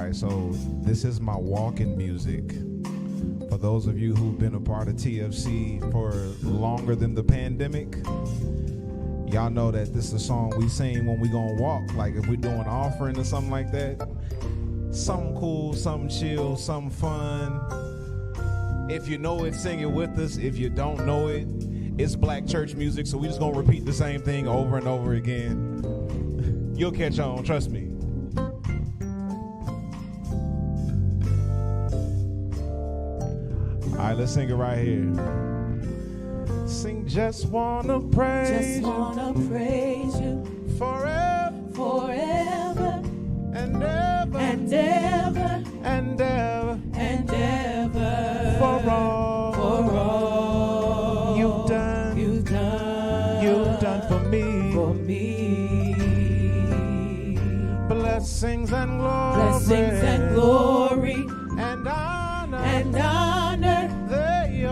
right, so this is my walking music. For those of you who've been a part of TFC for longer than the pandemic, y'all know that this is a song we sing when we gonna walk. Like if we're doing an offering or something like that. Something cool, something chill, something fun. If you know it, sing it with us. If you don't know it, it's black church music, so we just gonna repeat the same thing over and over again. You'll catch on, trust me. All right, let's sing it right here. Sing, just wanna praise you forever, forever and ever, and ever and ever, and ever, for all you've done for me, blessings and glory, and honor, they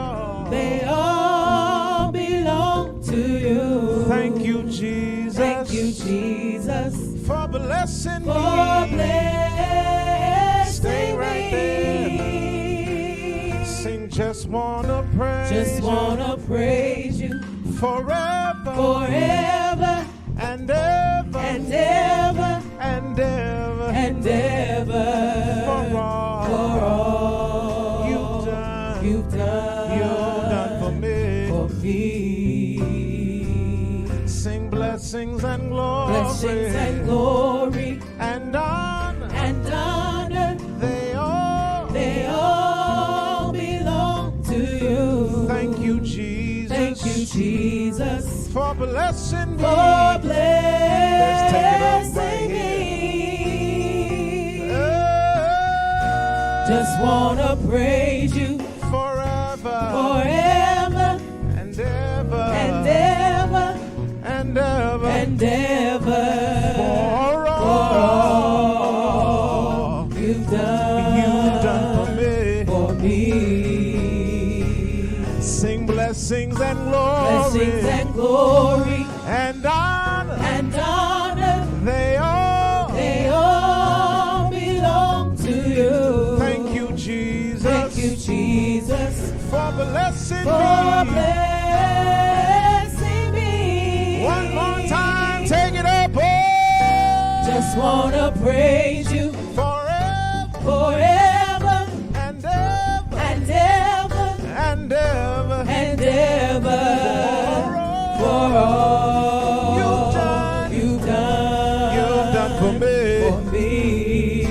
all belong to you. Thank you, Jesus, for blessing me. Stay right there. Sing, just wanna praise you forever, forever and ever, and ever and ever, and ever, for all you've done for me. Sing, blessings and glory, and honor, they all belong to you. Thank you, Jesus, for blessing me. Let's take it up right here. Just wanna praise you forever, and ever, and ever and ever, and ever, for all you've done for me. Sing, blessings and glory, and honor, they all belong to you. Thank you, Jesus, for blessing me. One more time, take it up. Oh, just wanna praise you forever and ever and ever and ever and ever, for all you've done for me.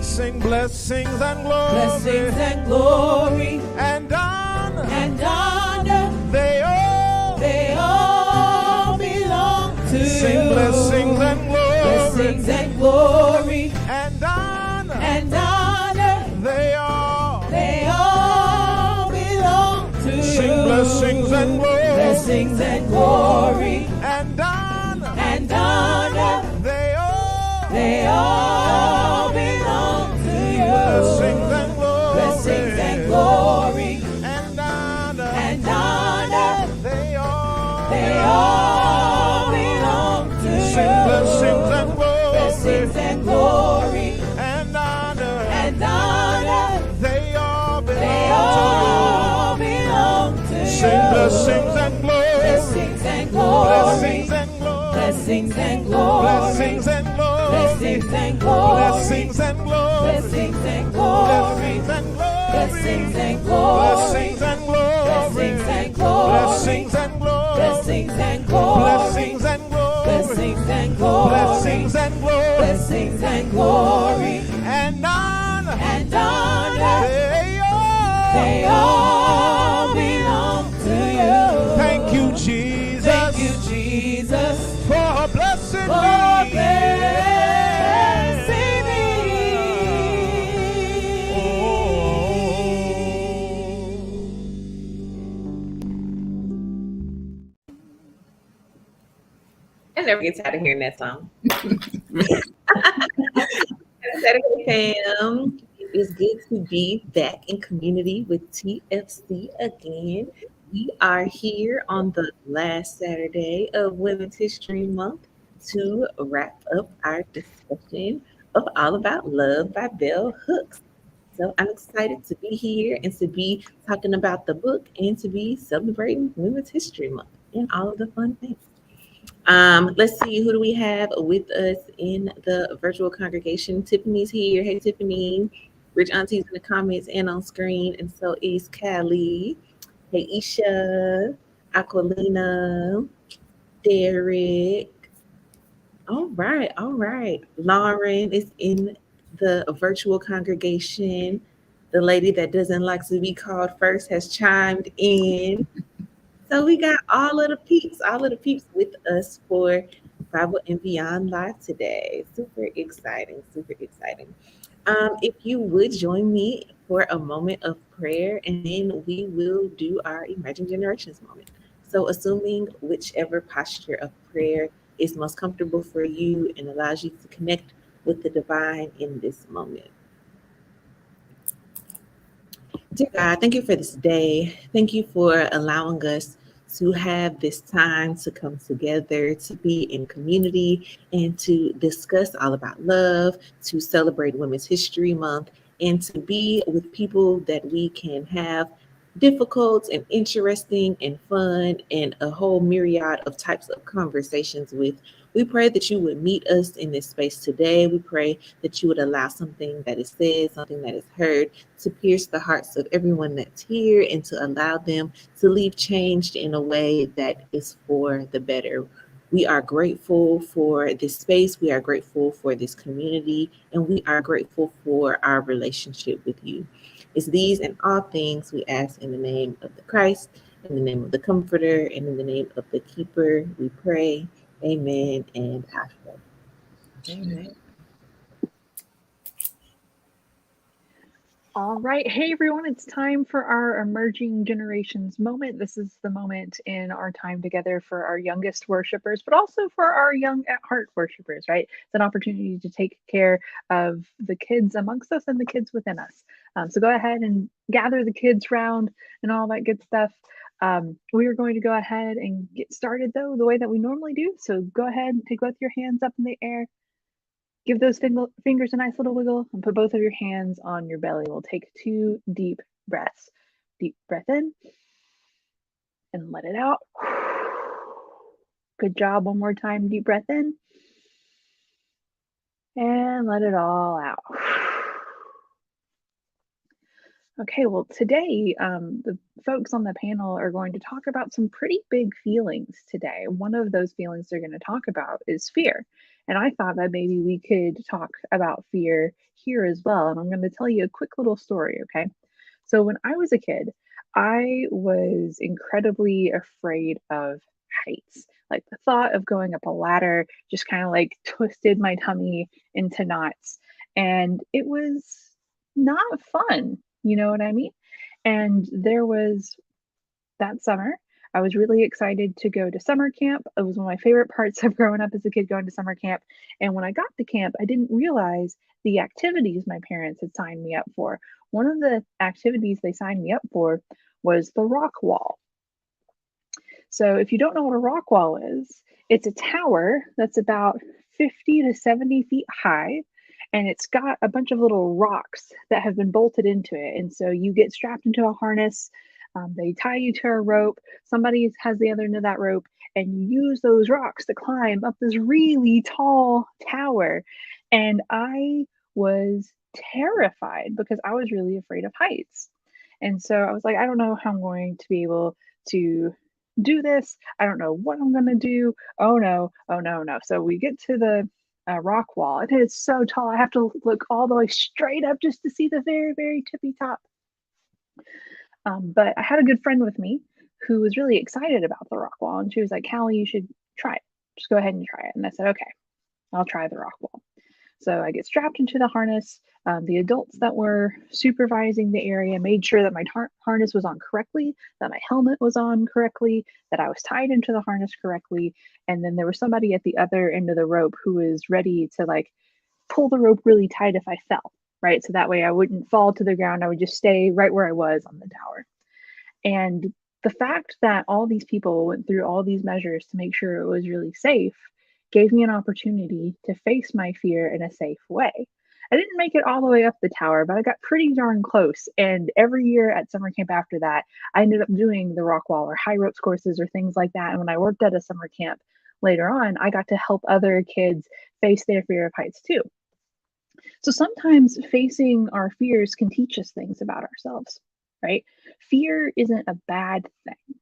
Sing, blessings and glory, and honor, they all belong to Sing, you. blessings and glory, and honor, they all belong to sing, you. blessings and glory, and honor, they they all belong to you. blessings and glory, and honor, they they all belong to sing, you. blessings and glory, and honor, they they all belong to you. sing, blessings and glory, blessings and glory, blessings and glory, blessings and glory, blessings and glory, blessings and glory, blessings and glory, blessings and glory, blessings and glory, blessings and glory, blessings and glory, blessings and glory, blessings and glory, blessings and glory, blessings and glory, blessings and glory, and honor, they all belong to you. Thank you, Jesus, for blessing me. I never get tired of hearing that song. Saturday fam, it's good to be back in community with TFC again. We are here on the last Saturday of Women's History Month to wrap up our discussion of All About Love by Bell Hooks. So I'm excited to be here and to be talking about the book and to be celebrating Women's History Month and all of the fun things. Let's see, who do we have with us in the virtual congregation? Tiffany's here. Hey, Tiffany. Rich Auntie's in the comments and on screen, and so is Callie. Hey, Isha, Aquilina, Derek. All right, all right. Lauren is in the virtual congregation. The lady that doesn't like to be called first has chimed in. So we got all of the peeps with us for Bible and Beyond Live today. Super exciting, super exciting. If you would join me for a moment of prayer, and then we will do our Emerging Generations moment. So, assuming whichever posture of prayer is most comfortable for you and allows you to connect with the divine in this moment. Dear God, thank you for this day. Thank you for allowing us to have this time to come together, to be in community, and to discuss all about love, to celebrate Women's History Month, and to be with people that we can have difficult and interesting and fun and a whole myriad of types of conversations with. We pray that you would meet us in this space today. We pray that you would allow something that is said, something that is heard, to pierce the hearts of everyone that's here and to allow them to leave changed in a way that is for the better. We are grateful for this space. We are grateful for this community, and we are grateful for our relationship with you. It's these and all things we ask in the name of the Christ, in the name of the Comforter, and in the name of the Keeper. We pray. Amen and after. Amen. All right. Hey, everyone. It's time for our Emerging Generations moment. This is the moment in our time together for our youngest worshipers, but also for our young at heart worshipers, right? It's an opportunity to take care of the kids amongst us and the kids within us. So go ahead and gather the kids round and all that good stuff. We are going to go ahead and get started, though, the way that we normally do. So go ahead and take both your hands up in the air. Give those fingers a nice little wiggle and put both of your hands on your belly. We'll take 2 deep breaths. Deep breath in and let it out. Good job. One more time. Deep breath in and let it all out. Okay, well, today the folks on the panel are going to talk about some pretty big feelings today. One of those feelings they're going to talk about is fear. And I thought that maybe we could talk about fear here as well. And I'm going to tell you a quick little story, okay? So when I was a kid, I was incredibly afraid of heights. Like the thought of going up a ladder just kind of like twisted my tummy into knots. And it was not fun. You know what I mean? And there was that summer, I was really excited to go to summer camp. It was one of my favorite parts of growing up as a kid, going to summer camp. And when I got to camp, I didn't realize the activities my parents had signed me up for. One of the activities they signed me up for was the rock wall. So if you don't know what a rock wall is, it's a tower that's about 50 to 70 feet high, and it's got a bunch of little rocks that have been bolted into it. And so you get strapped into a harness, they tie you to a rope, somebody has the other end of that rope, and you use those rocks to climb up this really tall tower. And I was terrified because I was really afraid of heights. And so I was like, I don't know how I'm going to be able to do this. I don't know what I'm going to do. Oh no, oh no, no. So we get to the rock wall. It is so tall. I have to look all the way straight up just to see the very, very tippy top. But I had a good friend with me who was really excited about the rock wall. And she was like, Callie, you should try it. Just go ahead and try it. And I said, okay, I'll try the rock wall. So I get strapped into the harness. The adults that were supervising the area made sure that my harness was on correctly, that my helmet was on correctly, that I was tied into the harness correctly. And then there was somebody at the other end of the rope who was ready to like pull the rope really tight if I fell, right? So that way I wouldn't fall to the ground. I would just stay right where I was on the tower. And the fact that all these people went through all these measures to make sure it was really safe gave me an opportunity to face my fear in a safe way. I didn't make it all the way up the tower, but I got pretty darn close. And every year at summer camp after that, I ended up doing the rock wall or high ropes courses or things like that. And when I worked at a summer camp later on, I got to help other kids face their fear of heights too. So sometimes facing our fears can teach us things about ourselves, right? Fear isn't a bad thing,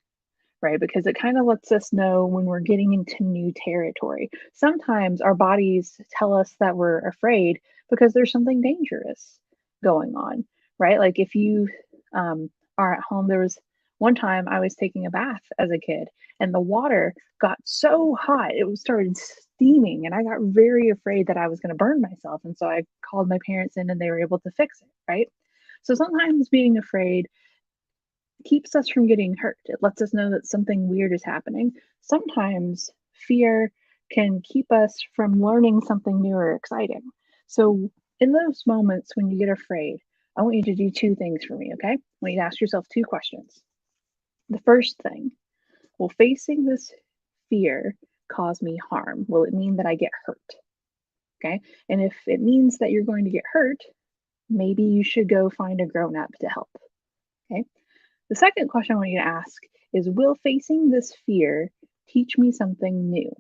right? Because it kind of lets us know when we're getting into new territory. Sometimes our bodies tell us that we're afraid because there's something dangerous going on, right? Like if you are at home, there was one time I was taking a bath as a kid and the water got so hot, it started steaming, and I got very afraid that I was going to burn myself. And so I called my parents in and they were able to fix it, right? So sometimes being afraid keeps us from getting hurt. It lets us know that something weird is happening. Sometimes fear can keep us from learning something new or exciting. So in those moments when you get afraid, I want you to do two things for me, okay? I want you to ask yourself two questions. The first thing, will facing this fear cause me harm? Will it mean that I get hurt? Okay. And if it means that you're going to get hurt, maybe you should go find a grown-up to help. Okay. The second question I want you to ask is, will facing this fear teach me something new?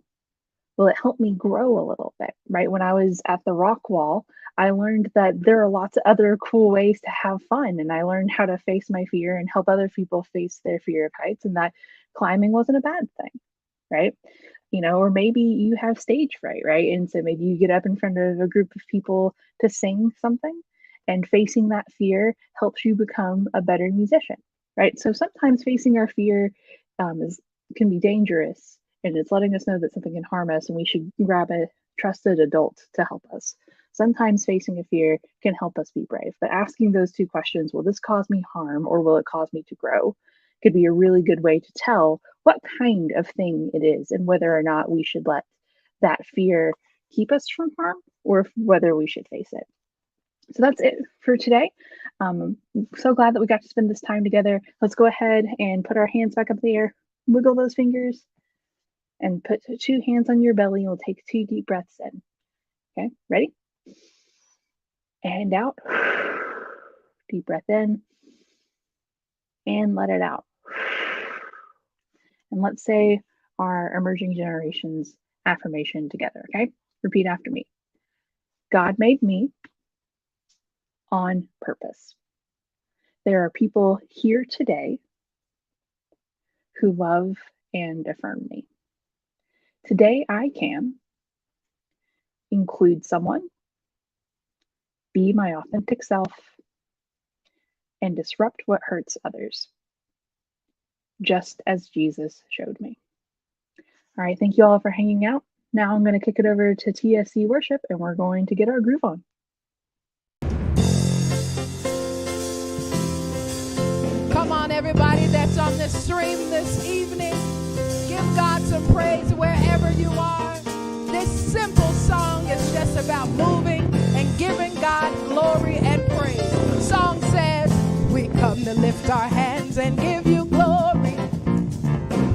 Will it help me grow a little bit, right? When I was at the rock wall, I learned that there are lots of other cool ways to have fun. And I learned how to face my fear and help other people face their fear of heights, and that climbing wasn't a bad thing, right? You know, or maybe you have stage fright, right? And so maybe you get up in front of a group of people to sing something, and facing that fear helps you become a better musician, right? So sometimes facing our fear can be dangerous, and it's letting us know that something can harm us and we should grab a trusted adult to help us. Sometimes facing a fear can help us be brave, but asking those two questions, will this cause me harm or will it cause me to grow, could be a really good way to tell what kind of thing it is and whether or not we should let that fear keep us from harm or whether we should face it. So that's it for today. I'm so glad that we got to spend this time together. Let's go ahead and put our hands back up there, wiggle those fingers, and put two hands on your belly. We'll take 2 deep breaths in. Okay, ready? And out. Deep breath in. And let it out. And let's say our emerging generations affirmation together, okay? Repeat after me. God made me on purpose. There are people here today who love and affirm me. Today I can include someone, be my authentic self, and disrupt what hurts others, just as Jesus showed me. All right, thank you all for hanging out. Now I'm going to kick it over to TFC worship and we're going to get our groove on. Come on, everybody that's on the stream this evening. Give God some praise wherever you are. This simple song is just about moving and giving God glory and praise. The song says, we come to lift our hands and give you glory.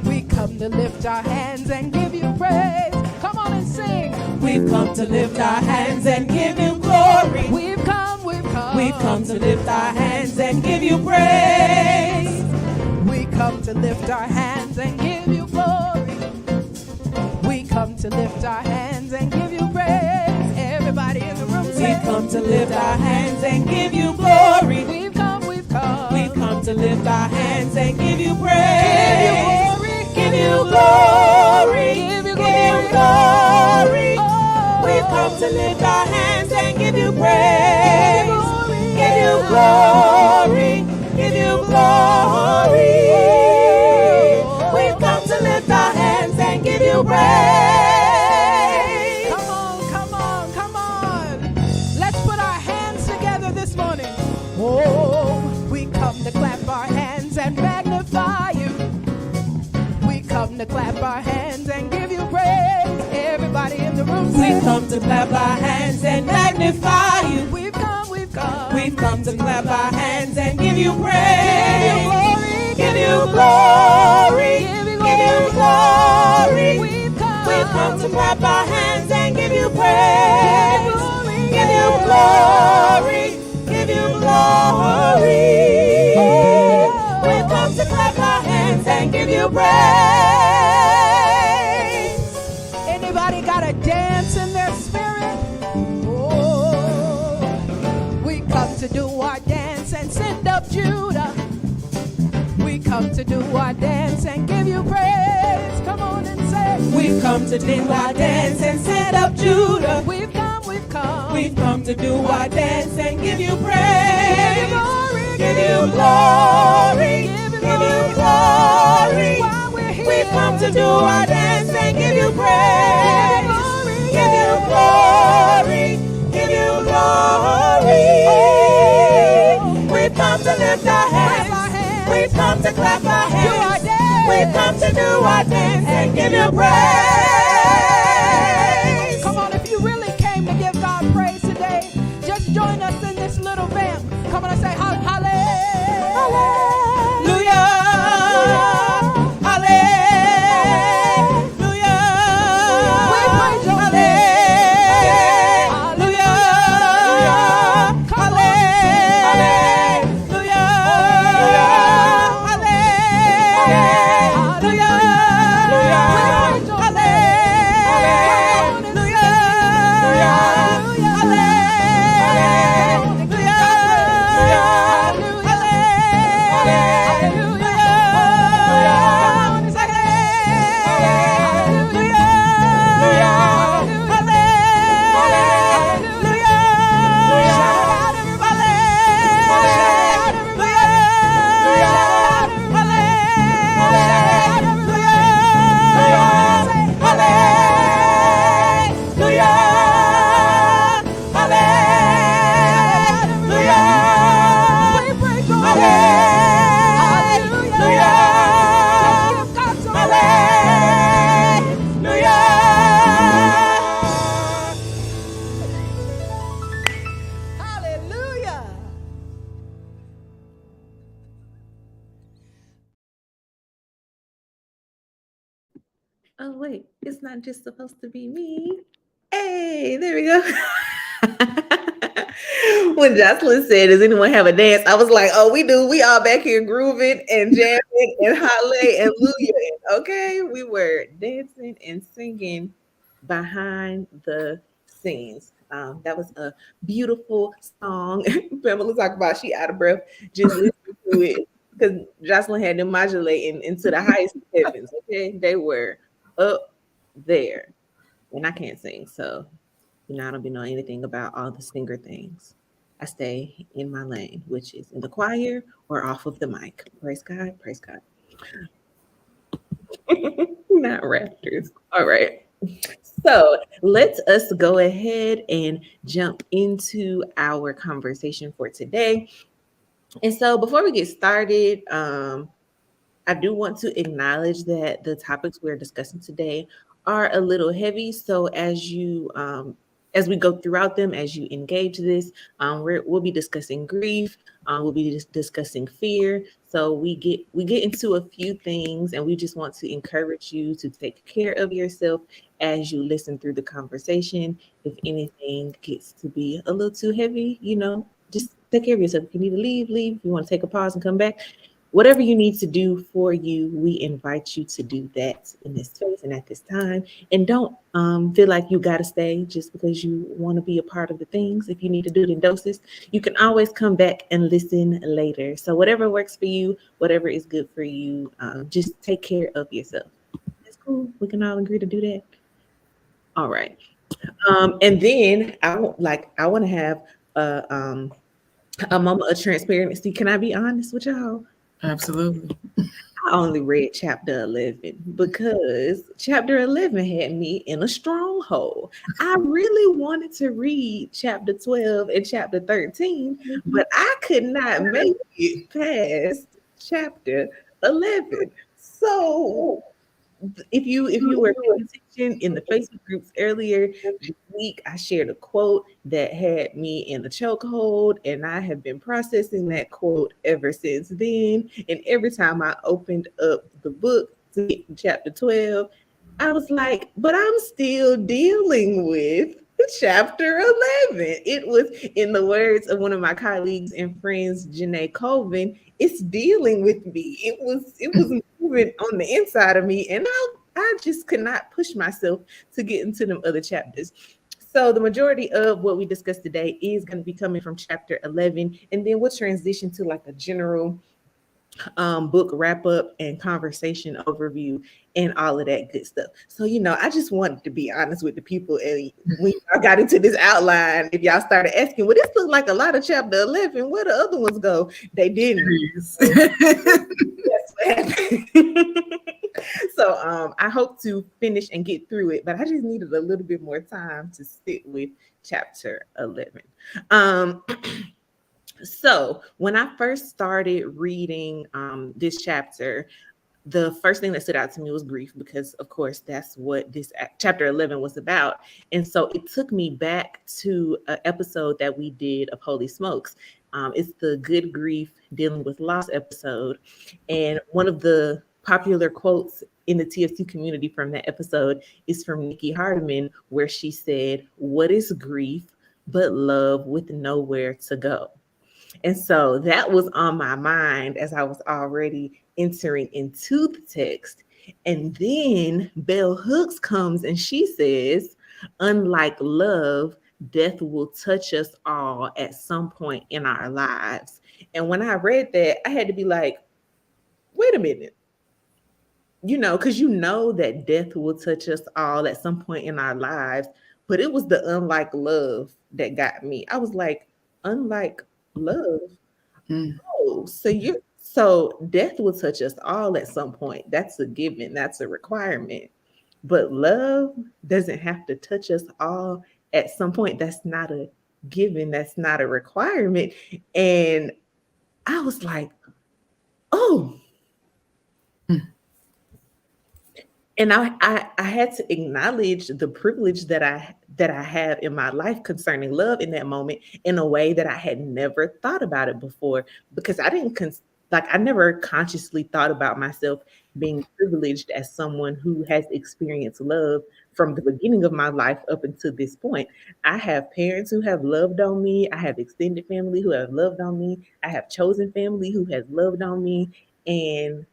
We come to lift our hands and give you praise. Come on and sing. We've come to lift our hands and give you glory. We've come. We've come to lift our hands and give you praise. We come to lift our hands and give you glory. We come to lift our hands and give you praise. Everybody in the room say, we've come to lift our hands and give you glory. We've come. We've come to lift our hands and give you praise. Give you glory. Give you glory. Oh. We've come to lift our hands and give you praise. Give you glory. Give you glory. We've come to lift our hands and give you praise. Come on. Let's put our hands together this morning. Oh, we come to clap our hands and magnify you. We come to clap our hands and give you praise. Everybody in the room say, we've come to clap our hands and magnify you. We've come. We've come to clap our hands and give you praise. Give you glory. Give you Give you glory. We've come to clap our hands and give you praise. Give you glory. glory, give you glory. We've come to clap our hands and give you praise. Anybody got a dance in their spirit? Oh, we come to do our dance and send up Judah. We come to do our dance and give you praise. Come on and say, We've come to do our dance and send up Judah. we've come. We've come to do our dance and give you praise. Give you glory, Give you glory. While we're here, We've come to do our dance and give you praise. Give you glory. Give you glory. We've come to lift our hands. We've come to clap our hands. We've come to do our dance and give you praise. Come on, if you really came to give God praise today, just join us in this little vamp. Come on and say hallelujah. Oh, wait, it's not just supposed to be me. Hey, there we go. When Jocelyn said, does anyone have a dance? I was like, oh, we do. We all back here grooving and jamming and hollering and lullaing. Okay, we were dancing and singing behind the scenes. That was a beautiful song. Pamela talked about she out of breath just listening to it because Jocelyn had them modulating into the highest heavens. Okay, they were up there, and I can't sing, so I don't be knowing anything about all the singer things. I stay in my lane, which is in the choir or off of the mic. Praise God, praise God. Not raptors. All right. So let us go ahead and jump into our conversation for today. And so before we get started, I do want to acknowledge that the topics we're discussing today are a little heavy. So as we go throughout them, as you engage this, we'll be discussing grief. We'll be discussing fear. So we get into a few things, and we just want to encourage you to take care of yourself as you listen through the conversation. If anything gets to be a little too heavy, just take care of yourself. If you need to leave. If you want to take a pause and come back, whatever you need to do for you, we invite you to do that in this space and at this time. And don't feel like you got to stay just because you want to be a part of the things. If you need to do it in doses, you can always come back and listen later. So whatever works for you, whatever is good for you, just take care of yourself. That's cool. We can all agree to do that. All right. And then I want to have a moment of transparency. Can I be honest with y'all? Absolutely. I only read chapter 11 because chapter 11 had me in a stronghold. I really wanted to read chapter 12 and chapter 13, but I could not make it past chapter 11. So if you were paying attention in the Facebook groups earlier this week, I shared a quote that had me in a chokehold, and I have been processing that quote ever since then. And every time I opened up the book to get to chapter 12, I was like, but I'm still dealing with chapter 11. It was, in the words of one of my colleagues and friends, Janae Colvin, it's dealing with me. It was moving on the inside of me, and I just could not push myself to get into them other chapters. So the majority of what we discussed today is going to be coming from chapter 11, and then we'll transition to like a general book wrap up and conversation overview and all of that good stuff. So, I just wanted to be honest with the people. And when I got into this outline, if y'all started asking, well, this looks like a lot of chapter 11, where the other ones go? They didn't. That's what happened. So I hope to finish and get through it, but I just needed a little bit more time to sit with chapter 11. So when I first started reading this chapter, the first thing that stood out to me was grief, because of course that's what this chapter 11 was about. And so it took me back to an episode that we did of Holy Smokes. It's the Good Grief Dealing with Loss episode. And one of the popular quotes in the TFC community from that episode is from Nikki Hardeman, where she said, "What is grief but love with nowhere to go?" And so that was on my mind as I was already entering into the text. And then Bell Hooks comes and she says, "Unlike love, death will touch us all at some point in our lives." And when I read that, I had to be like, wait a minute. Because that death will touch us all at some point in our lives. But it was the unlike love that got me. I was like, unlike love? Oh, so death will touch us all at some point. That's a given, that's a requirement. But love doesn't have to touch us all at some point. That's not a given, that's not a requirement. And I was like, oh. And I had to acknowledge the privilege that I have in my life concerning love in that moment, in a way that I had never thought about it before, because I didn't I never consciously thought about myself being privileged as someone who has experienced love from the beginning of my life up until this point. I have parents who have loved on me. I have extended family who have loved on me. I have chosen family who has loved on me. And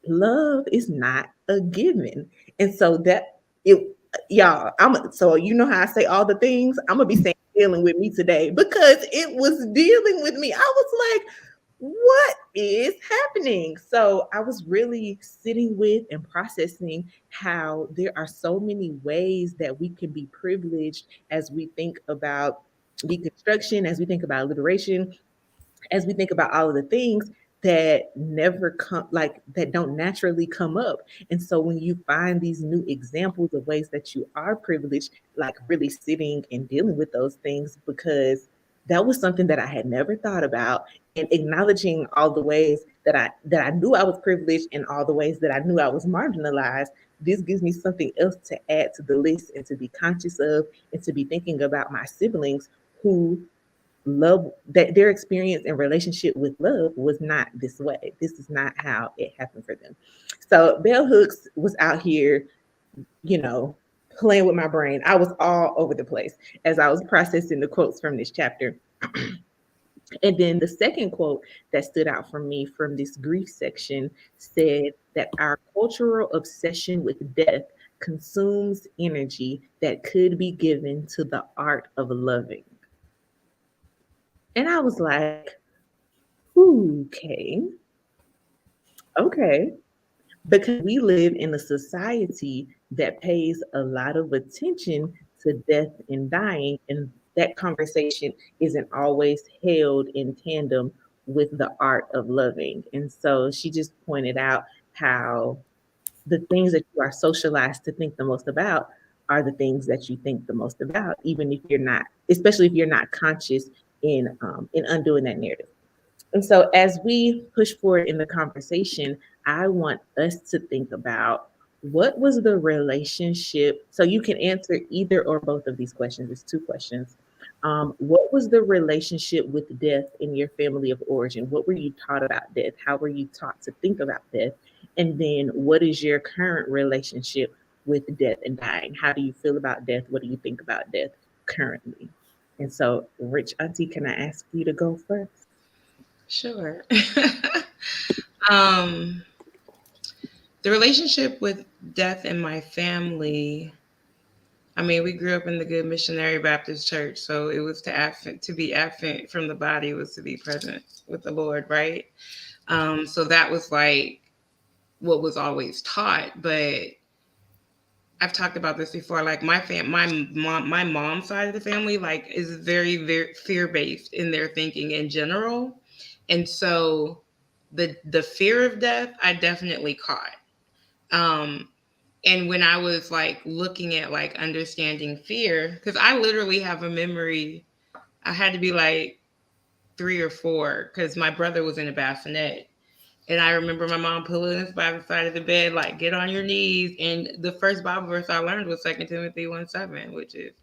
love is not a given. And so that it y'all, so how I say all the things, I'm gonna be saying dealing with me today, because it was dealing with me. I was like, what is happening? So I was really sitting with and processing how there are so many ways that we can be privileged as we think about deconstruction, as we think about liberation, as we think about all of the things that never come, that don't naturally come up. And so when you find these new examples of ways that you are privileged, like really sitting and dealing with those things, because that was something that I had never thought about, and acknowledging all the ways that I knew I was privileged and all the ways that I knew I was marginalized, this gives me something else to add to the list and to be conscious of, and to be thinking about my siblings who love, that their experience and relationship with love was not this way. This is not how it happened for them. So Bell Hooks was out here, playing with my brain. I was all over the place as I was processing the quotes from this chapter. And then the second quote that stood out for me from this grief section said that our cultural obsession with death consumes energy that could be given to the art of loving. And I was like, okay, because we live in a society that pays a lot of attention to death and dying, and that conversation isn't always held in tandem with the art of loving. And so she just pointed out how the things that you are socialized to think the most about are the things that you think the most about, even if you're not, especially if you're not conscious in undoing that narrative. And so as we push forward in the conversation, I want us to think about, what was the relationship? So you can answer either or both of these questions. It's two questions. What was the relationship with death in your family of origin? What were you taught about death? How were you taught to think about death? And then what is your current relationship with death and dying? How do you feel about death? What do you think about death currently? And so, Rich Auntie, can I ask you to go first? Sure. um, the relationship with death in my family. I mean, we grew up in the Good Missionary Baptist Church, so it was to be absent from the body was to be present with the Lord, right? So that was like what was always taught. But I've talked about this before. Like my mom's side of the family, like, is very, very fear based in their thinking in general, and so the fear of death, I definitely caught. Um, and when I was like looking at like understanding fear, because I literally have a memory, I had to be like 3 or 4 because my brother was in a bassinet. And I remember my mom pulling us by the side of the bed, like, get on your knees. And the first Bible verse I learned was 2 Timothy 1:7, which is,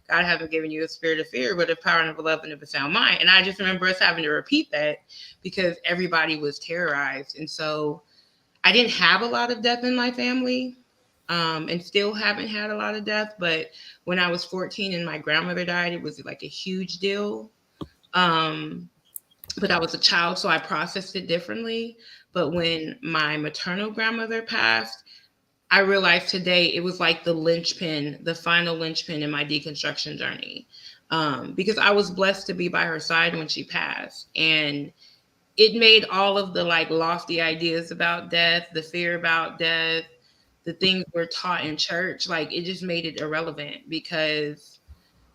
God hasn't given you a spirit of fear, but of power and of love and of a sound mind. And I just remember us having to repeat that because everybody was terrorized. And so I didn't have a lot of death in my family, and still haven't had a lot of death. But when I was 14 and my grandmother died, it was like a huge deal. But I was a child, so I processed it differently. But when my maternal grandmother passed, I realized today it was like the linchpin, the final linchpin in my deconstruction journey. Because I was blessed to be by her side when she passed. And it made all of the like lofty ideas about death, the fear about death, the things we're taught in church, like it just made it irrelevant because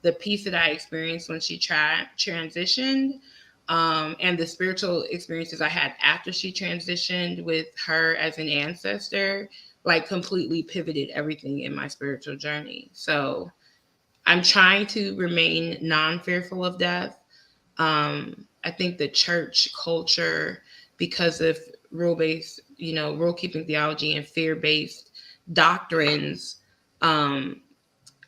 the peace that I experienced when she transitioned, and the spiritual experiences I had after she transitioned with her as an ancestor, like completely pivoted everything in my spiritual journey. So I'm trying to remain non-fearful of death. I think the church culture, because of rule-based, rule-keeping theology and fear-based doctrines, I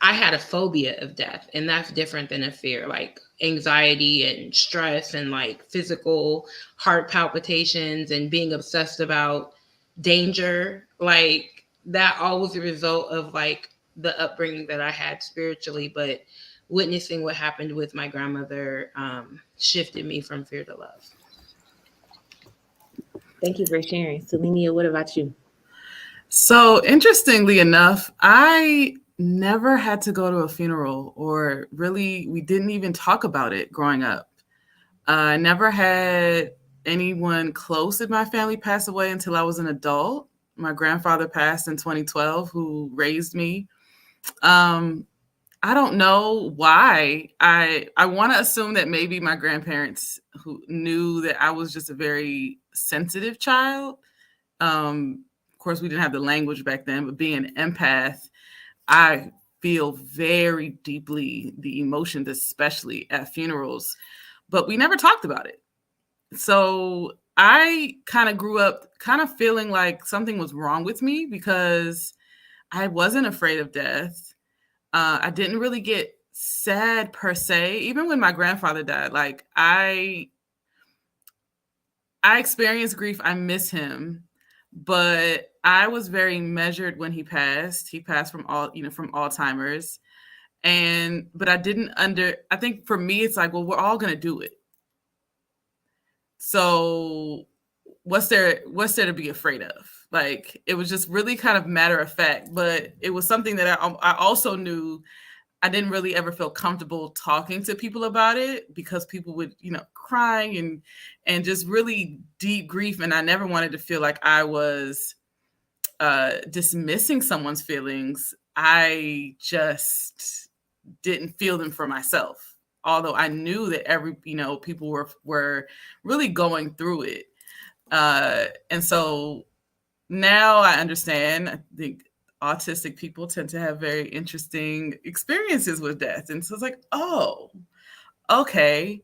had a phobia of death, and that's different than a fear, like anxiety and stress and like physical heart palpitations and being obsessed about danger. Like that all was a result of like the upbringing that I had spiritually, but witnessing what happened with my grandmother shifted me from fear to love. Thank you for sharing. Selenia, what about you? So interestingly enough, I never had to go to a funeral, or really, we didn't even talk about it growing up. I never had anyone close in my family pass away until I was an adult. My grandfather passed in 2012, who raised me. I don't know why. I want to assume that maybe my grandparents who knew that I was just a very sensitive child. Of course, we didn't have the language back then, but being an empath, I feel very deeply the emotions, especially at funerals, but we never talked about it. So I kind of grew up kind of feeling like something was wrong with me because I wasn't afraid of death. I didn't really get sad per se. Even when my grandfather died, like I experienced grief. I miss him, but I was very measured when he passed. He passed from from Alzheimer's. But I didn't I think for me, it's like, well, we're all going to do it. So what's there to be afraid of? Like, it was just really kind of matter of fact, but it was something that I also knew I didn't really ever feel comfortable talking to people about it because people would, crying and just really deep grief. And I never wanted to feel like I was dismissing someone's feelings. I just didn't feel them for myself, although I knew that people were really going through it. And so now I understand. I think autistic people tend to have very interesting experiences with death. And so it's like, oh, okay.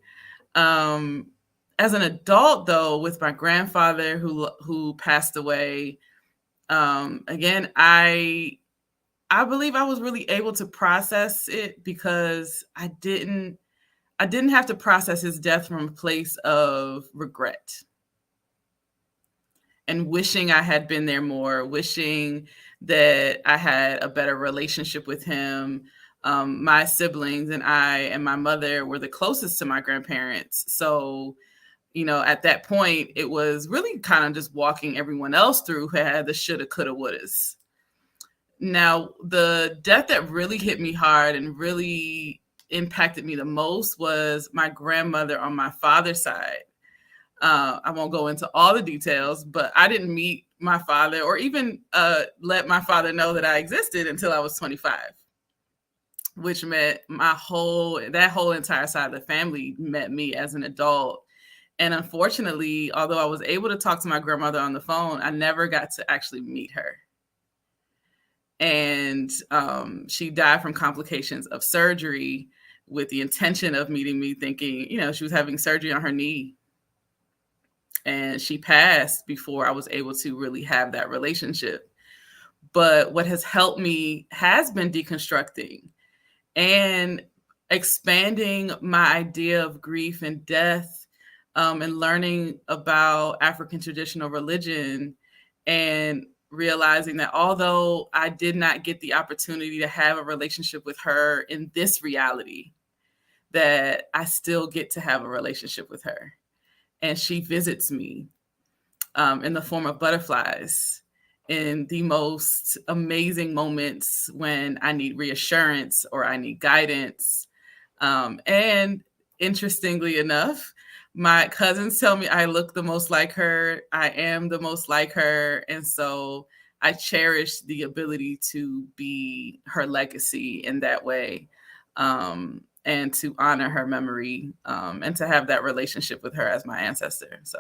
As an adult, though, with my grandfather who passed away, again, I believe I was really able to process it because I didn't have to process his death from a place of regret. and wishing I had been there more, wishing that I had a better relationship with him. My siblings and I and my mother were the closest to my grandparents. So, at that point, it was really kind of just walking everyone else through who had the shoulda, coulda, wouldas. Now, the death that really hit me hard and really impacted me the most was my grandmother on my father's side. I won't go into all the details, but I didn't meet my father or even let my father know that I existed until I was 25, which meant that whole entire side of the family met me as an adult. And unfortunately, although I was able to talk to my grandmother on the phone, I never got to actually meet her. And she died from complications of surgery with the intention of meeting me, thinking, she was having surgery on her knee. And she passed before I was able to really have that relationship. But what has helped me has been deconstructing and expanding my idea of grief and death, and learning about African traditional religion, and realizing that although I did not get the opportunity to have a relationship with her in this reality, that I still get to have a relationship with her. And she visits me in the form of butterflies in the most amazing moments when I need reassurance or I need guidance. And interestingly enough, my cousins tell me I look the most like her. I am the most like her. And so I cherish the ability to be her legacy in that way, and to honor her memory, and to have that relationship with her as my ancestor. So.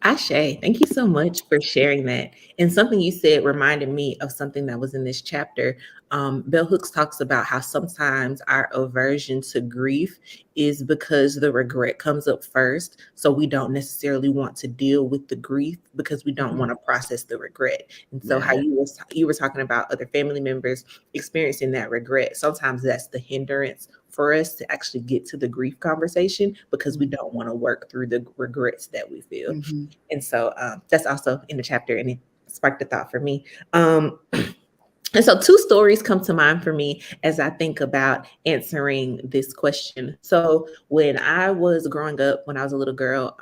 Ashe, thank you so much for sharing that. And something you said reminded me of something that was in this chapter. Bell Hooks talks about how sometimes our aversion to grief is because the regret comes up first. So we don't necessarily want to deal with the grief because we don't want to process the regret. And so how you were talking about other family members experiencing that regret, sometimes that's the hindrance for us to actually get to the grief conversation because we don't want to work through the regrets that we feel. Mm-hmm. And so that's also in the chapter, and it sparked a thought for me. And so two stories come to mind for me as I think about answering this question. So when I was growing up, when I was a little girl,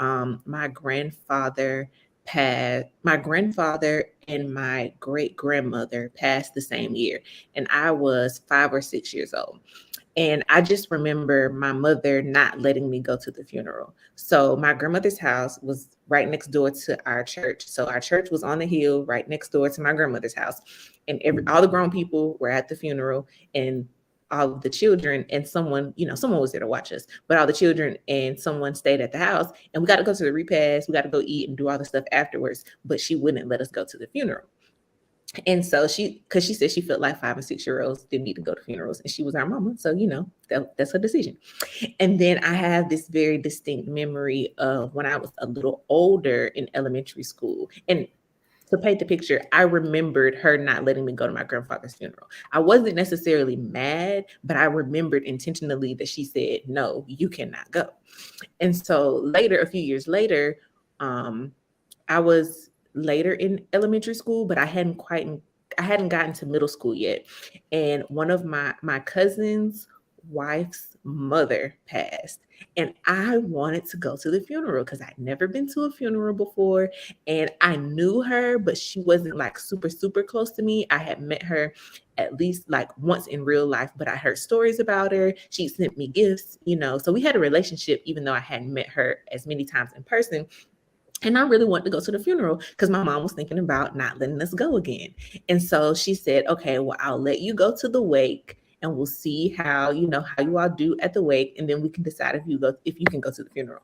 my grandfather and my great grandmother passed the same year, and I was 5 or 6 years old. And I just remember my mother not letting me go to the funeral. So my grandmother's house was right next door to our church. So our church was on the hill right next door to my grandmother's house. And all the grown people were at the funeral, and all of the children and someone was there to watch us, but all the children and someone stayed at the house, and we got to go to the repast. We got to go eat and do all the stuff afterwards, but she wouldn't let us go to the funeral. And so because she said she felt like 5 and 6 year olds didn't need to go to funerals, and she was our mama. So, that's her decision. And then I have this very distinct memory of when I was a little older in elementary school. And to paint the picture, I remembered her not letting me go to my grandfather's funeral. I wasn't necessarily mad, but I remembered intentionally that she said, no, you cannot go. And so later, a few years later, I was later in elementary school, but I hadn't gotten to middle school yet. And one of my cousin's wife's mother passed, and I wanted to go to the funeral because I'd never been to a funeral before, and I knew her, but she wasn't like super, super close to me. I had met her at least like once in real life, but I heard stories about her. She sent me gifts, so we had a relationship even though I hadn't met her as many times in person. And I really wanted to go to the funeral because my mom was thinking about not letting us go again. And so she said, okay, well, I'll let you go to the wake, and we'll see how you all do at the wake. And then we can decide if you can go to the funeral.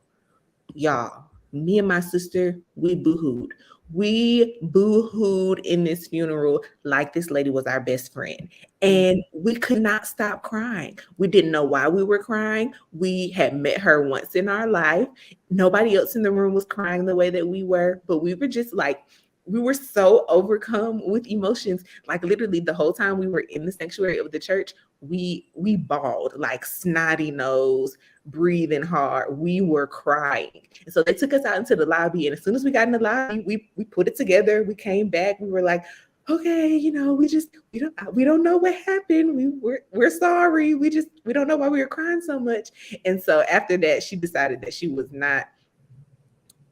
Y'all, me and my sister, we boo-hooed. We boo-hooed in this funeral like this lady was our best friend. And we could not stop crying. We didn't know why we were crying. We had met her once in our life. Nobody else in the room was crying the way that we were, but we were just like, we were so overcome with emotions. Like literally the whole time we were in the sanctuary of the church, we bawled like snotty nose, breathing hard. We were crying. And so they took us out into the lobby. And as soon as we got in the lobby, we put it together. We came back. We were like, okay, we don't know what happened. We're sorry. We don't know why we were crying so much. And so after that, she decided that she was not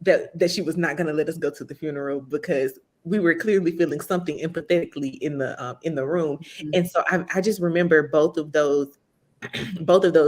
going to let us go to the funeral, because we were clearly feeling something empathetically in the room. Mm-hmm. And so I just remember both of those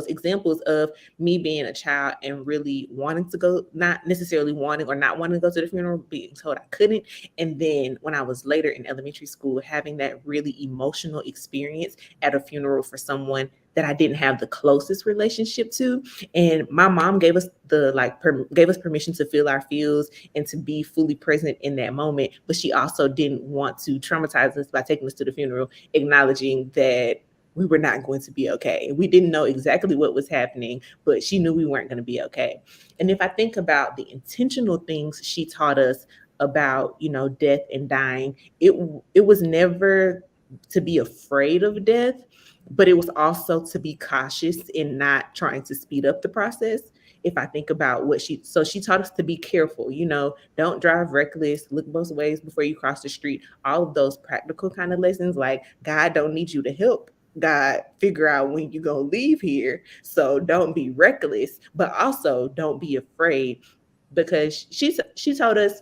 examples of me being a child and really wanting to go, not necessarily wanting or not wanting to go to the funeral, being told I couldn't. And then when I was later in elementary school, having that really emotional experience at a funeral for someone that I didn't have the closest relationship to. And my mom gave us permission to feel our feels and to be fully present in that moment. But she also didn't want to traumatize us by taking us to the funeral, acknowledging that we were not going to be okay. We didn't know exactly what was happening, but she knew we weren't going to be okay. And if I think about the intentional things she taught us about, death and dying, it was never to be afraid of death, but it was also to be cautious in not trying to speed up the process. If I think about she taught us to be careful, don't drive reckless, look both ways before you cross the street, all of those practical kind of lessons, like God don't need you to help God figure out when you're going to leave here. So don't be reckless, but also don't be afraid, because she told us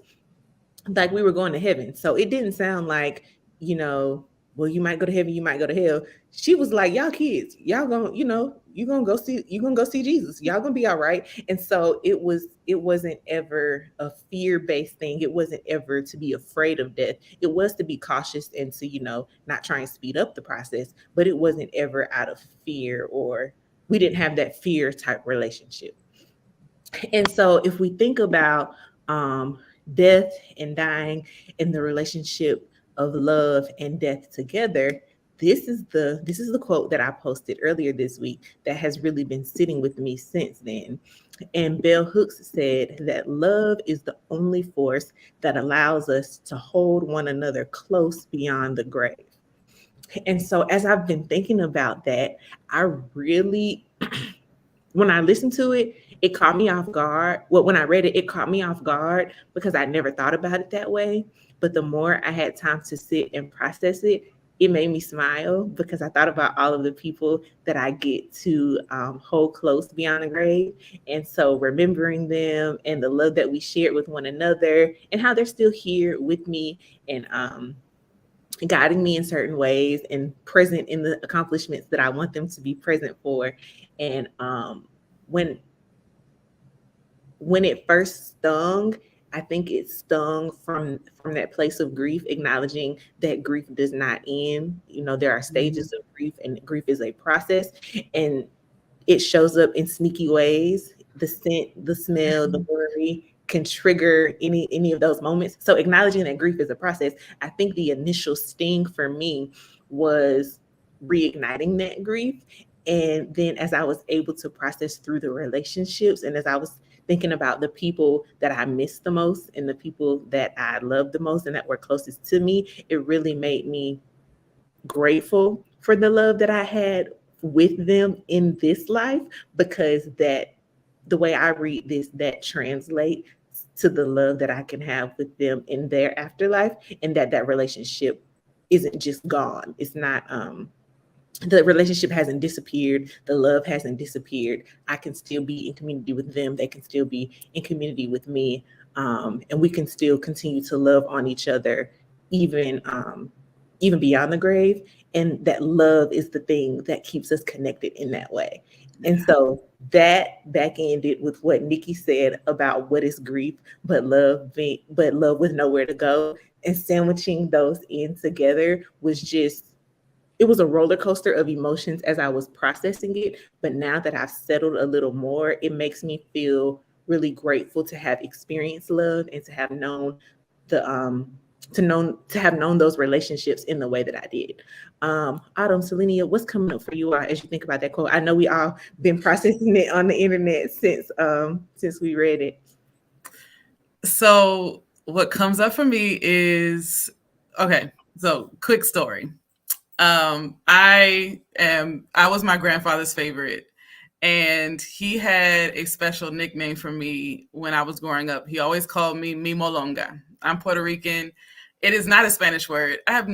like we were going to heaven. So it didn't sound like, well, you might go to heaven, you might go to hell. She was like, y'all kids, y'all gonna, you're gonna go see Jesus. Y'all gonna be all right. And so it wasn't ever a fear-based thing. It wasn't ever to be afraid of death. It was to be cautious and to, not try and speed up the process, but it wasn't ever out of fear, or we didn't have that fear type relationship. And so if we think about death and dying and the relationship of love and death together, this is the quote that I posted earlier this week that has really been sitting with me since then. And Bell Hooks said that love is the only force that allows us to hold one another close beyond the grave. And so as I've been thinking about that, I really when I listened to it, it caught me off guard. Well, when I read it, it caught me off guard because I never thought about it that way. But the more I had time to sit and process it, it made me smile, because I thought about all of the people that I get to hold close beyond the grave. And so remembering them and the love that we shared with one another and how they're still here with me and guiding me in certain ways and present in the accomplishments that I want them to be present for. And when it first stung, I think it stung from that place of grief, acknowledging that grief does not end. There are stages of grief, and grief is a process, and it shows up in sneaky ways. The scent, the smell, the worry can trigger any of those moments. So acknowledging that grief is a process, I think the initial sting for me was reigniting that grief. And then as I was able to process through the relationships, and as I was thinking about the people that I missed the most and the people that I loved the most and that were closest to me, it really made me grateful for the love that I had with them in this life, because that the way I read this, that translates to the love that I can have with them in their afterlife, and that relationship isn't just gone. It's not the relationship hasn't disappeared. The love hasn't disappeared. I can still be in community with them. They can still be in community with me. And we can still continue to love on each other, even beyond the grave. And that love is the thing that keeps us connected in that way. And so that back ended with what Nikki said about what is grief, but love with nowhere to go. And sandwiching those in together was it was a roller coaster of emotions as I was processing it. But now that I've settled a little more, it makes me feel really grateful to have experienced love and to have known those relationships in the way that I did. Autumn, Selenia, what's coming up for you as you think about that quote? I know we all been processing it on the internet since we read it. So what comes up for me is, okay, so quick story. I was my grandfather's favorite, and he had a special nickname for me when I was growing up. He always called me Mimolonga. I'm Puerto Rican. It is not a Spanish word. I had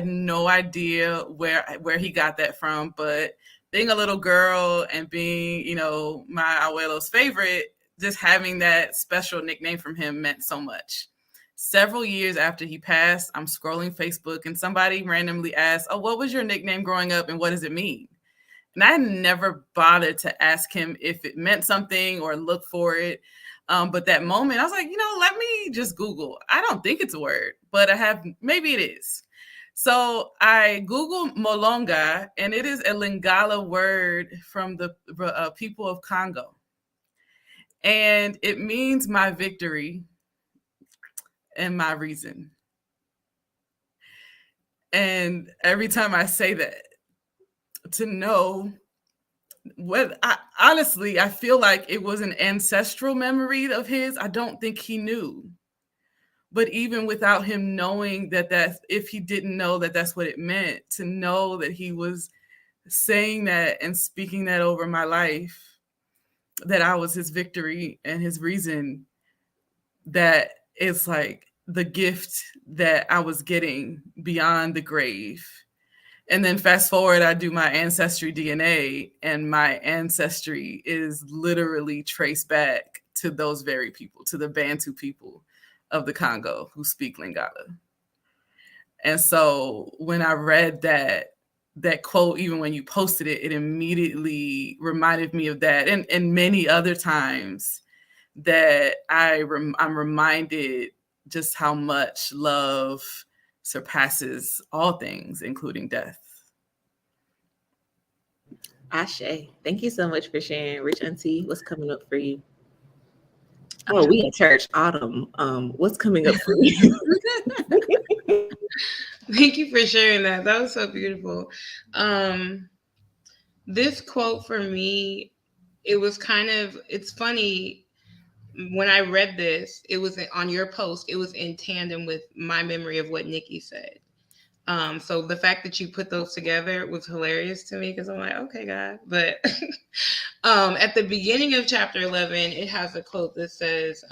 no idea where he got that from, but being a little girl and being, my abuelo's favorite, just having that special nickname from him meant so much. Several years after he passed, I'm scrolling Facebook and somebody randomly asked, "Oh, what was your nickname growing up and what does it mean?" And I never bothered to ask him if it meant something or look for it. But that moment, I was like, let me just Google. I don't think it's a word, but maybe it is. So I Googled Molonga, and it is a Lingala word from the people of Congo. And it means my victory and my reason. And every time I say that, to know honestly, I feel like it was an ancestral memory of his. I don't think he knew. But even without him knowing if he didn't know that that's what it meant, to know that he was saying that and speaking that over my life, that I was his victory and his reason, that it's like the gift that I was getting beyond the grave. And then fast forward, I do my ancestry DNA, and my ancestry is literally traced back to those very people, to the Bantu people of the Congo who speak Lingala. And so when I read that quote, even when you posted it, it immediately reminded me of that, and many other times that I'm reminded just how much love surpasses all things, including death. Ashe, thank you so much for sharing. Rich Auntie, what's coming up for you? Oh, we at church. Autumn, what's coming up for you? Thank you for sharing that. That was so beautiful. This quote for me, it's funny. When I read this, it was on your post. It was in tandem with my memory of what Nikki said. So the fact that you put those together was hilarious to me, because I'm like, okay, God. But at the beginning of chapter 11, it has a quote that says,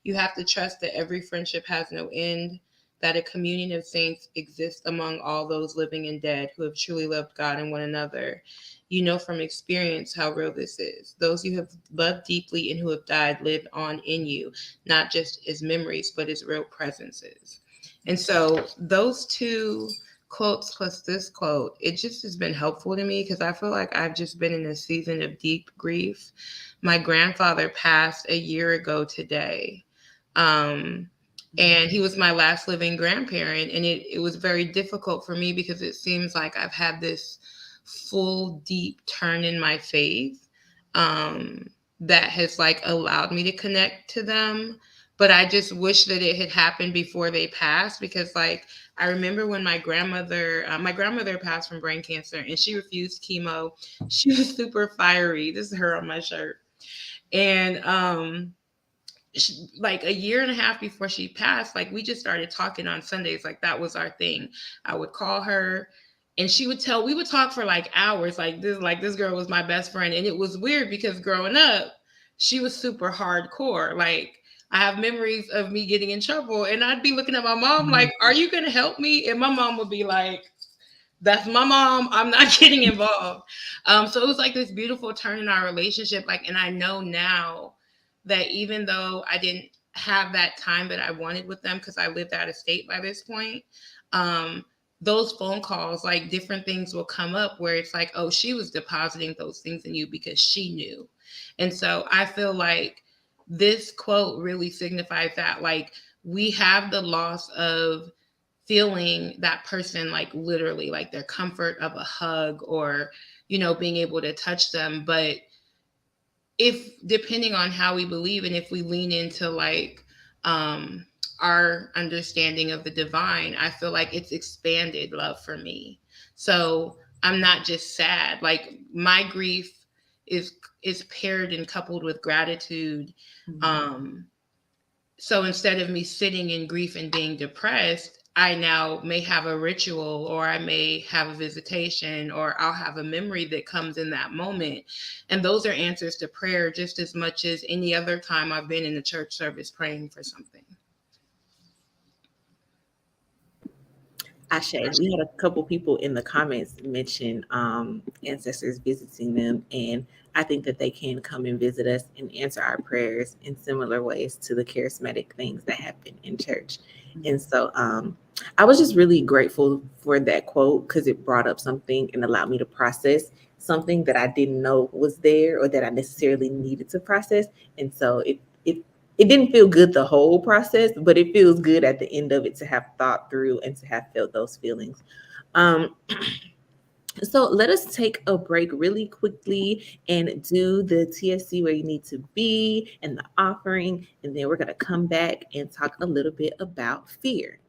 you have to trust that every friendship has no end, that a communion of saints exists among all those living and dead who have truly loved God and one another. You know from experience how real this is. Those you have loved deeply and who have died live on in you, not just as memories, but as real presences. And so those two quotes plus this quote, it just has been helpful to me, because I feel like I've just been in a season of deep grief. My grandfather passed a year ago today. And he was my last living grandparent. And it was very difficult for me, because it seems like I've had this full, deep turn in my faith that has like allowed me to connect to them. But I just wish that it had happened before they passed, because like I remember when my grandmother passed from brain cancer, and she refused chemo. She was super fiery. This is her on my shirt. And like a year and a half before she passed, like we just started talking on Sundays. Like that was our thing. I would call her, and we would talk for like hours. Like this girl was my best friend. And it was weird, because growing up, she was super hardcore. Like I have memories of me getting in trouble, and I'd be looking at my mom like, "Are you going to help me?" And my mom would be like, "That's my mom. I'm not getting involved." So it was like this beautiful turn in our relationship. Like, and I know now that even though I didn't have that time that I wanted with them, because I lived out of state by this point, those phone calls, like different things will come up where it's like, oh, she was depositing those things in you because she knew. And so I feel like this quote really signifies that, like, we have the loss of feeling that person, like literally, like their comfort of a hug, or, being able to touch them. But if, depending on how we believe, and if we lean into like our understanding of the divine, I feel like it's expanded love for me. So I'm not just sad. Like my grief is paired and coupled with gratitude. So instead of me sitting in grief and being depressed, I now may have a ritual, or I may have a visitation, or I'll have a memory that comes in that moment. And those are answers to prayer just as much as any other time I've been in a church service praying for something. Ashe, we had a couple people in the comments mention ancestors visiting them, and I think that they can come and visit us and answer our prayers in similar ways to the charismatic things that happen in church. And so I was just really grateful for that quote because it brought up something and allowed me to process something that I didn't know was there or that I necessarily needed to process. And so it didn't feel good the whole process, but it feels good at the end of it to have thought through and to have felt those feelings. So let us take a break really quickly and do the TSC where you need to be and the offering, and then we're going to come back and talk a little bit about fear.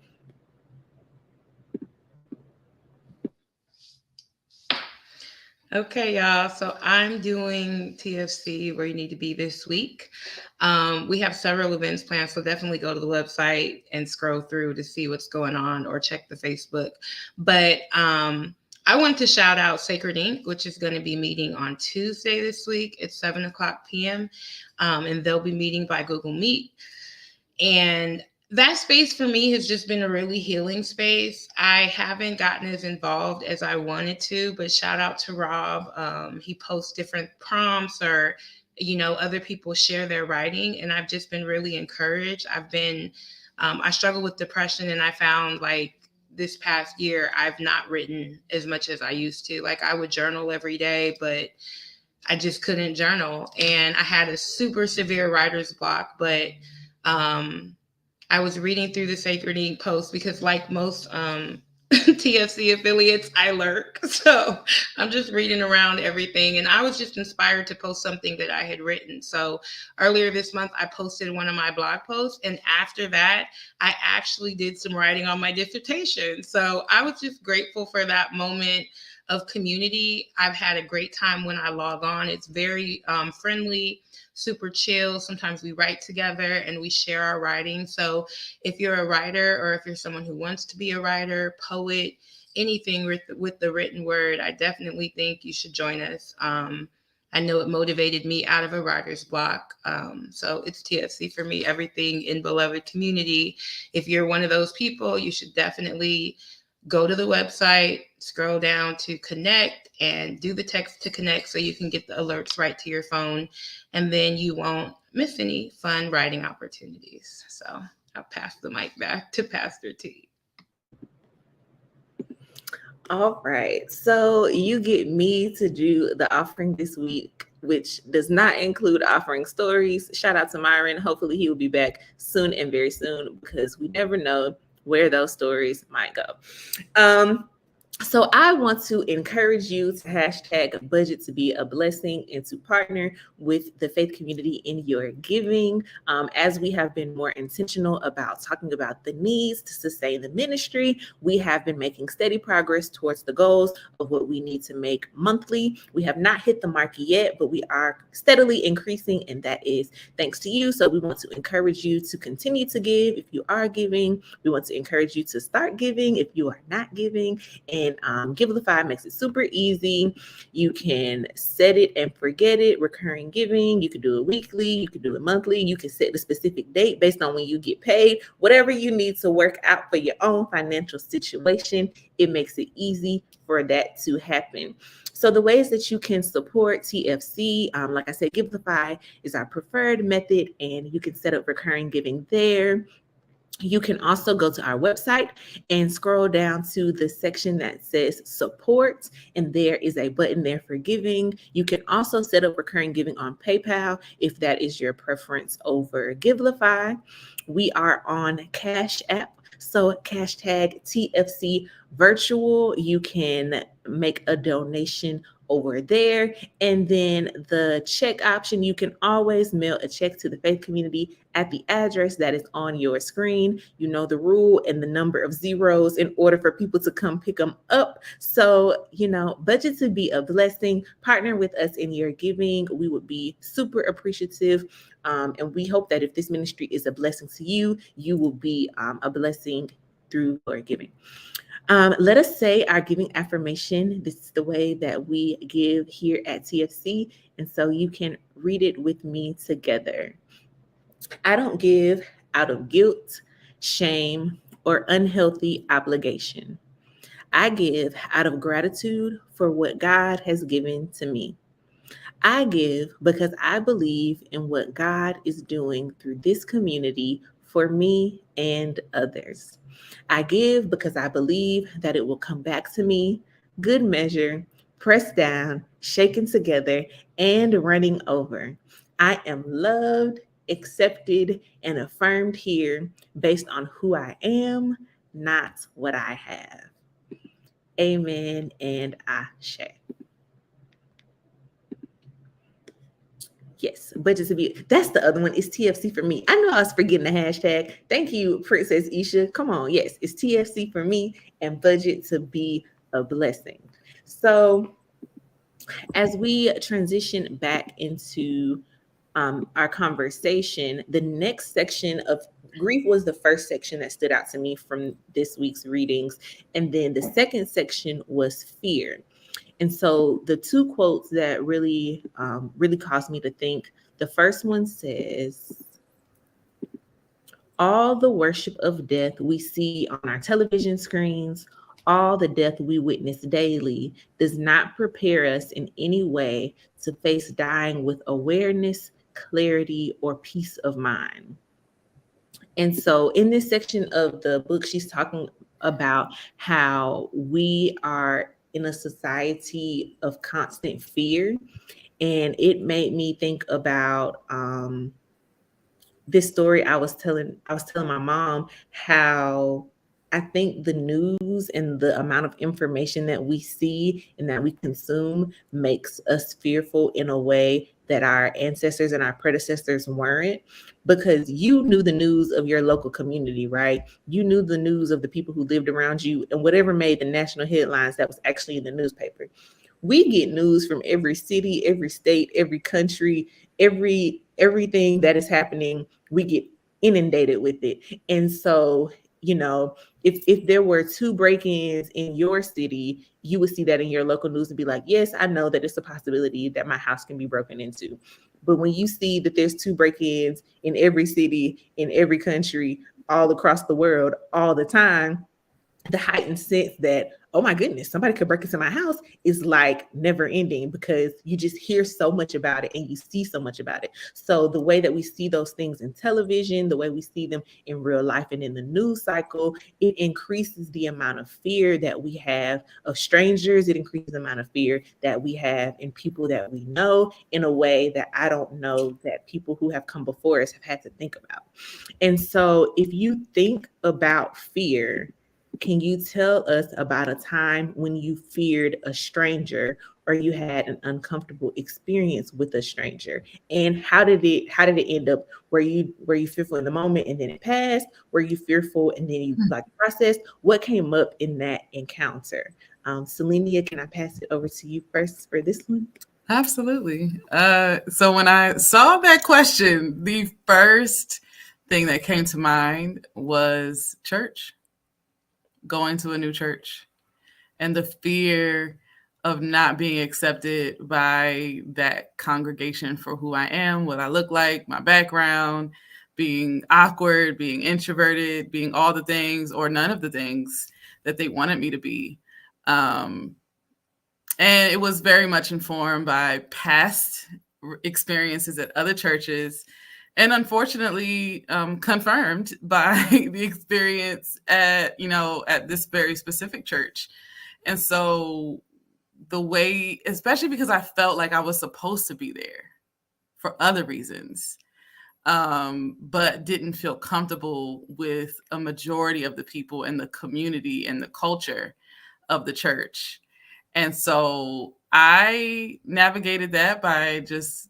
Okay, y'all. So I'm doing TFC where you need to be this week. We have several events planned, so definitely go to the website and scroll through to see what's going on, or check the Facebook. But I want to shout out Sacred Ink, which is going to be meeting on Tuesday this week at 7:00 p.m. And they'll be meeting by Google Meet. And that space for me has just been a really healing space. I haven't gotten as involved as I wanted to, but shout out to Rob. He posts different prompts, or, other people share their writing, and I've just been really encouraged. I struggle with depression, and I found like this past year, I've not written as much as I used to. Like I would journal every day, but I just couldn't journal. And I had a super severe writer's block, but I was reading through the Sacred Ink post because, like most TFC affiliates, I lurk. So I'm just reading around everything. And I was just inspired to post something that I had written. So earlier this month, I posted one of my blog posts. And after that, I actually did some writing on my dissertation. So I was just grateful for that moment of community. I've had a great time when I log on. It's very friendly, super chill. Sometimes we write together and we share our writing. So if you're a writer, or if you're someone who wants to be a writer, poet, anything with the written word, I definitely think you should join us. I know it motivated me out of a writer's block. So it's TFC for me, everything in beloved community. If you're one of those people, you should definitely go to the website, scroll down to connect, and do the text to connect so you can get the alerts right to your phone, and then you won't miss any fun writing opportunities. So I'll pass the mic back to Pastor T. All right. So you get me to do the offering this week, which does not include offering stories. Shout out to Myron. Hopefully he will be back soon and very soon, because we never know where those stories might go. So I want to encourage you to hashtag budget to be a blessing and to partner with the faith community in your giving. As we have been more intentional about talking about the needs to sustain the ministry, we have been making steady progress towards the goals of what we need to make monthly. We have not hit the mark yet, but we are steadily increasing, and that is thanks to you. So we want to encourage you to continue to give if you are giving. We want to encourage you to start giving if you are not giving. And Givelify makes it super easy. You can set it and forget it, recurring giving. You can do it weekly, you can do it monthly, you can set the specific date based on when you get paid. Whatever you need to work out for your own financial situation, it makes it easy for that to happen. So the ways that you can support TFC, like I said, Givelify is our preferred method, and you can set up recurring giving there. You can also go to our website and scroll down to the section that says support, and there is a button there for giving. You can also set up recurring giving on PayPal if that is your preference over Givelify. We are on Cash App, so hashtag TFC virtual. You can make a donation over there. And then the check option, you can always mail a check to the faith community at the address that is on your screen. You know the rule and the number of zeros in order for people to come pick them up. So, budget to be a blessing. Partner with us in your giving. We would be super appreciative. And we hope that if this ministry is a blessing to you, you will be a blessing through your giving. Let us say our giving affirmation. This is the way that we give here at TFC. And so you can read it with me together. I don't give out of guilt, shame, or unhealthy obligation. I give out of gratitude for what God has given to me. I give because I believe in what God is doing through this community for me and others. I give because I believe that it will come back to me, good measure, pressed down, shaken together, and running over. I am loved, accepted, and affirmed here based on who I am, not what I have. Amen and Ashe. Yes, budget to be. That's the other one. It's TFC for me. I know I was forgetting the hashtag. Thank you, Princess Isha. Come on. Yes, it's TFC for me and budget to be a blessing. So, as we transition back into our conversation, the next section of grief was the first section that stood out to me from this week's readings. And then the second section was fear. And so the two quotes that really caused me to think, the first one says, all the worship of death we see on our television screens, all the death we witness daily does not prepare us in any way to face dying with awareness, clarity, or peace of mind. And so in this section of the book, she's talking about how we are in a society of constant fear. And it made me think about this story I was telling my mom, how I think the news and the amount of information that we see and that we consume makes us fearful in a way that our ancestors and our predecessors weren't, because you knew the news of your local community, right? You knew the news of the people who lived around you, and whatever made the national headlines, that was actually in the newspaper. We get news from every city, every state, every country, everything that is happening, we get inundated with it. And so, if there were 2 break-ins in your city, you would see that in your local news and be like, yes, I know that it's a possibility that my house can be broken into. But when you see that there's 2 break-ins in every city, in every country, all across the world, all the time, the heightened sense that, oh my goodness, somebody could break into my house is like never ending, because you just hear so much about it and you see so much about it. So the way that we see those things in television, the way we see them in real life and in the news cycle, it increases the amount of fear that we have of strangers. It increases the amount of fear that we have in people that we know in a way that I don't know that people who have come before us have had to think about. And so if you think about fear, can you tell us about a time when you feared a stranger or you had an uncomfortable experience with a stranger? And how did it end up? Were you fearful in the moment and then it passed? Were you fearful and then you processed? What came up in that encounter? Selenia, can I pass it over to you first for this one? Absolutely. So when I saw that question, the first thing that came to mind was church. Going to a new church and the fear of not being accepted by that congregation for who I am, what I look like, my background, being awkward, being introverted, being all the things or none of the things that they wanted me to be. And it was very much informed by past experiences at other churches, and unfortunately confirmed by the experience at this very specific church. And so the way, especially because I felt like I was supposed to be there for other reasons, but didn't feel comfortable with a majority of the people in the community and the culture of the church. And so I navigated that by just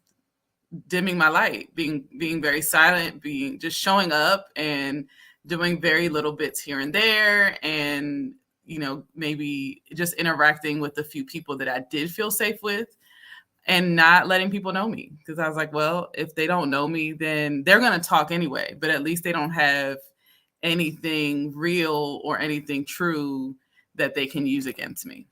dimming my light, being very silent, being just showing up and doing very little bits here and there, and maybe just interacting with the few people that I did feel safe with, and not letting people know me, because I was like, well, if they don't know me, then they're going to talk anyway, but at least they don't have anything real or anything true that they can use against me.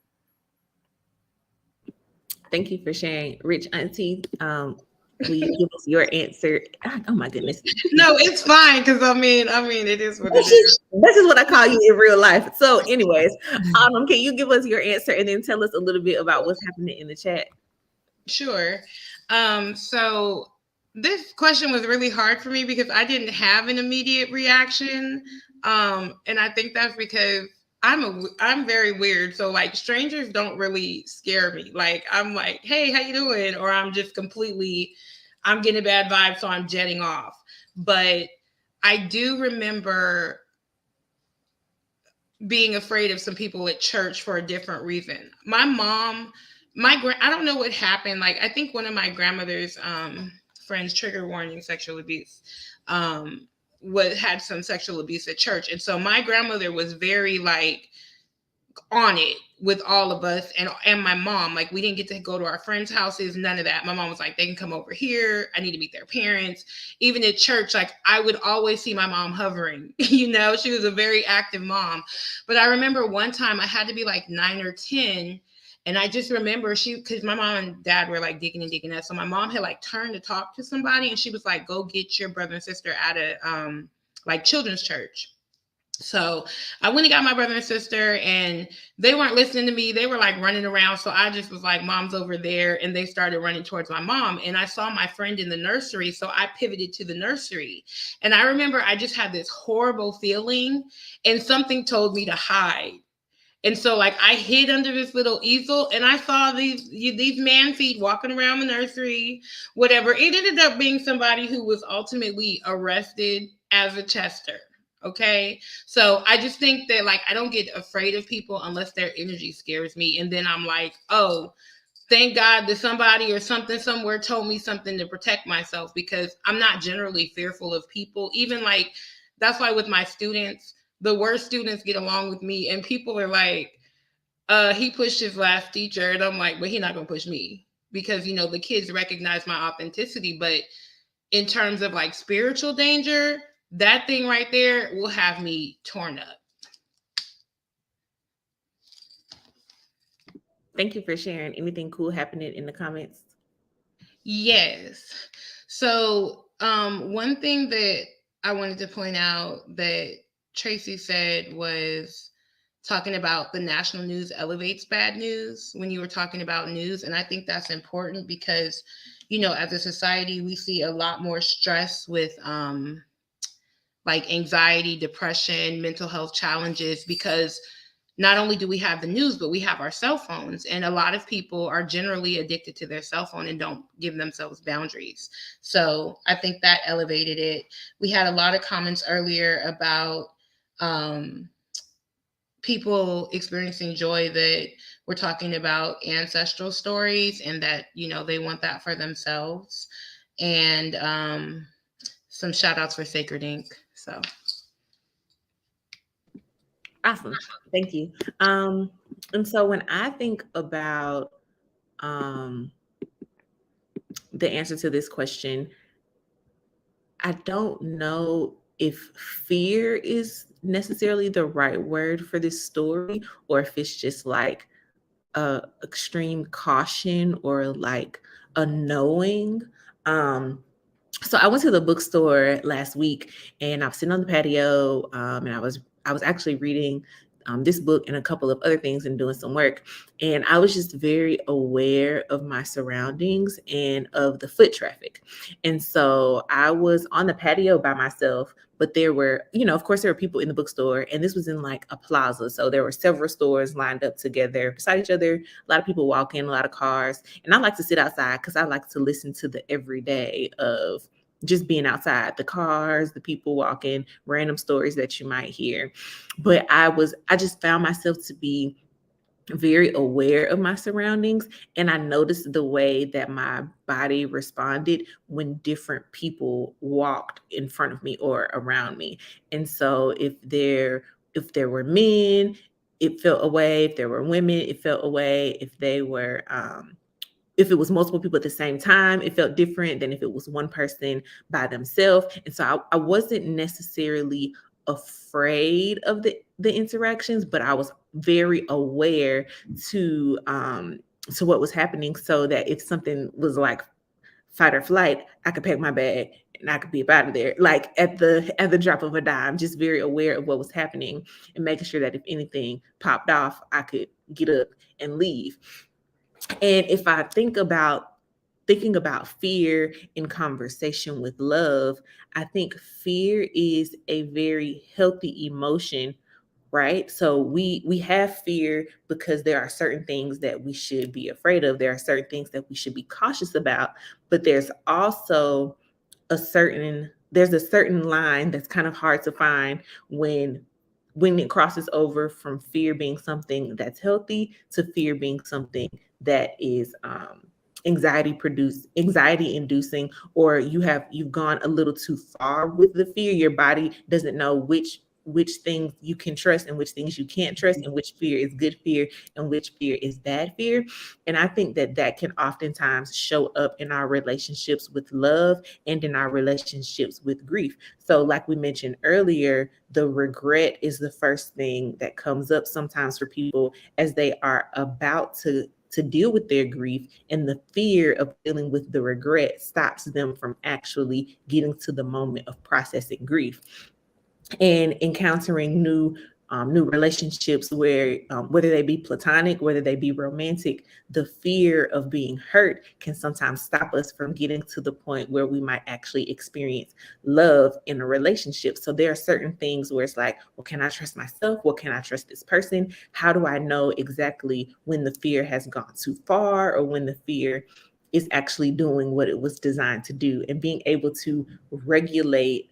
Thank you for sharing. Rich Auntie, will you give us your answer? Oh my goodness. No, it's fine because I mean, it is what it This is. is what I call you in real life. So, anyways, can you give us your answer and then tell us a little bit about what's happening in the chat? Sure. So this question was really hard for me because I didn't have an immediate reaction. And I think that's because I'm very weird. So like strangers don't really scare me. Like I'm like, hey, how you doing? Or I'm just completely, I'm getting a bad vibe, so I'm jetting off. But I do remember being afraid of some people at church for a different reason. My mom, I don't know what happened. Like I think one of my grandmother's friends, trigger warning, sexual abuse, had some sexual abuse at church, and so my grandmother was very like on it with all of us and my mom. Like we didn't get to go to our friends' houses, none of that. My mom was like, they can come over here. I need to meet their parents. Even at church, like I would always see my mom hovering. You know, she was a very active mom. But I remember one time I had to be like 9 or 10. And I just remember because my mom and dad were like digging and digging us. So my mom had like turned to talk to somebody and she was like, go get your brother and sister at a like children's church. So I went and got my brother and sister and they weren't listening to me. They were like running around. So I just was like, mom's over there. And they started running towards my mom. And I saw my friend in the nursery. So I pivoted to the nursery. And I remember I just had this horrible feeling and something told me to hide. And so like I hid under this little easel and I saw these man feet walking around the nursery, whatever. It ended up being somebody who was ultimately arrested as a tester. Okay. So I just think that like I don't get afraid of people unless their energy scares me. And then I'm like, oh, thank God that somebody or something somewhere told me something to protect myself, because I'm not generally fearful of people. Even like that's why with my students, the worst students get along with me, and people are like, he pushed his last teacher, and I'm like, but he's not gonna push me, because you know the kids recognize my authenticity. But in terms of like spiritual danger, that thing right there will have me torn up. Thank you for sharing. Anything cool happening in the comments? Yes. So one thing that I wanted to point out that Tracy said was talking about the national news elevates bad news when you were talking about news. And I think that's important because, you know, as a society, we see a lot more stress with like anxiety, depression, mental health challenges, because not only do we have the news, but we have our cell phones. And a lot of people are generally addicted to their cell phone and don't give themselves boundaries. So I think that elevated it. We had a lot of comments earlier about people experiencing joy, that we're talking about ancestral stories and that, you know, they want that for themselves. And some shout outs for Sacred Ink. So awesome. Thank you. And so when I think about the answer to this question, I don't know if fear is necessarily the right word for this story, or if it's just like extreme caution or like a knowing. So I went to the bookstore last week and I was sitting on the patio, and I was actually reading this book and a couple of other things and doing some work. And I was just very aware of my surroundings and of the foot traffic. And so I was on the patio by myself, but there were, you know, of course there were people in the bookstore, and this was in like a plaza. So there were several stores lined up together beside each other, a lot of people walking, a lot of cars. And I like to sit outside because I like to listen to the everyday of just being outside, the cars, the people walking, random stories that you might hear. But I just found myself to be very aware of my surroundings, and I noticed the way that my body responded when different people walked in front of me or around me. And so if there were men, it felt a way. If there were women, it felt a way. If it was multiple people at the same time, it felt different than if it was one person by themselves. And so I wasn't necessarily afraid of the interactions, but I was very aware to what was happening, so that if something was like fight or flight, I could pack my bag and I could be up out of there, like at the drop of a dime. Just very aware of what was happening and making sure that if anything popped off, I could get up and leave. And if I thinking about fear in conversation with love, I think fear is a very healthy emotion, right? So we have fear because there are certain things that we should be afraid of. There are certain things that we should be cautious about, but there's also there's a certain line that's kind of hard to find when it crosses over from fear being something that's healthy to fear being something that is anxiety inducing, or you've gone a little too far with the fear. Your body doesn't know which things you can trust and which things you can't trust, and which fear is good fear and which fear is bad fear. And I think that can oftentimes show up in our relationships with love and in our relationships with grief. So like we mentioned earlier, the regret is the first thing that comes up sometimes for people as they are about to deal with their grief, and the fear of dealing with the regret stops them from actually getting to the moment of processing grief and encountering new relationships, where whether they be platonic, whether they be romantic, the fear of being hurt can sometimes stop us from getting to the point where we might actually experience love in a relationship. So there are certain things where it's like, well, can I trust myself? Well, can I trust this person? How do I know exactly when the fear has gone too far, or when the fear is actually doing what it was designed to do? And being able to regulate,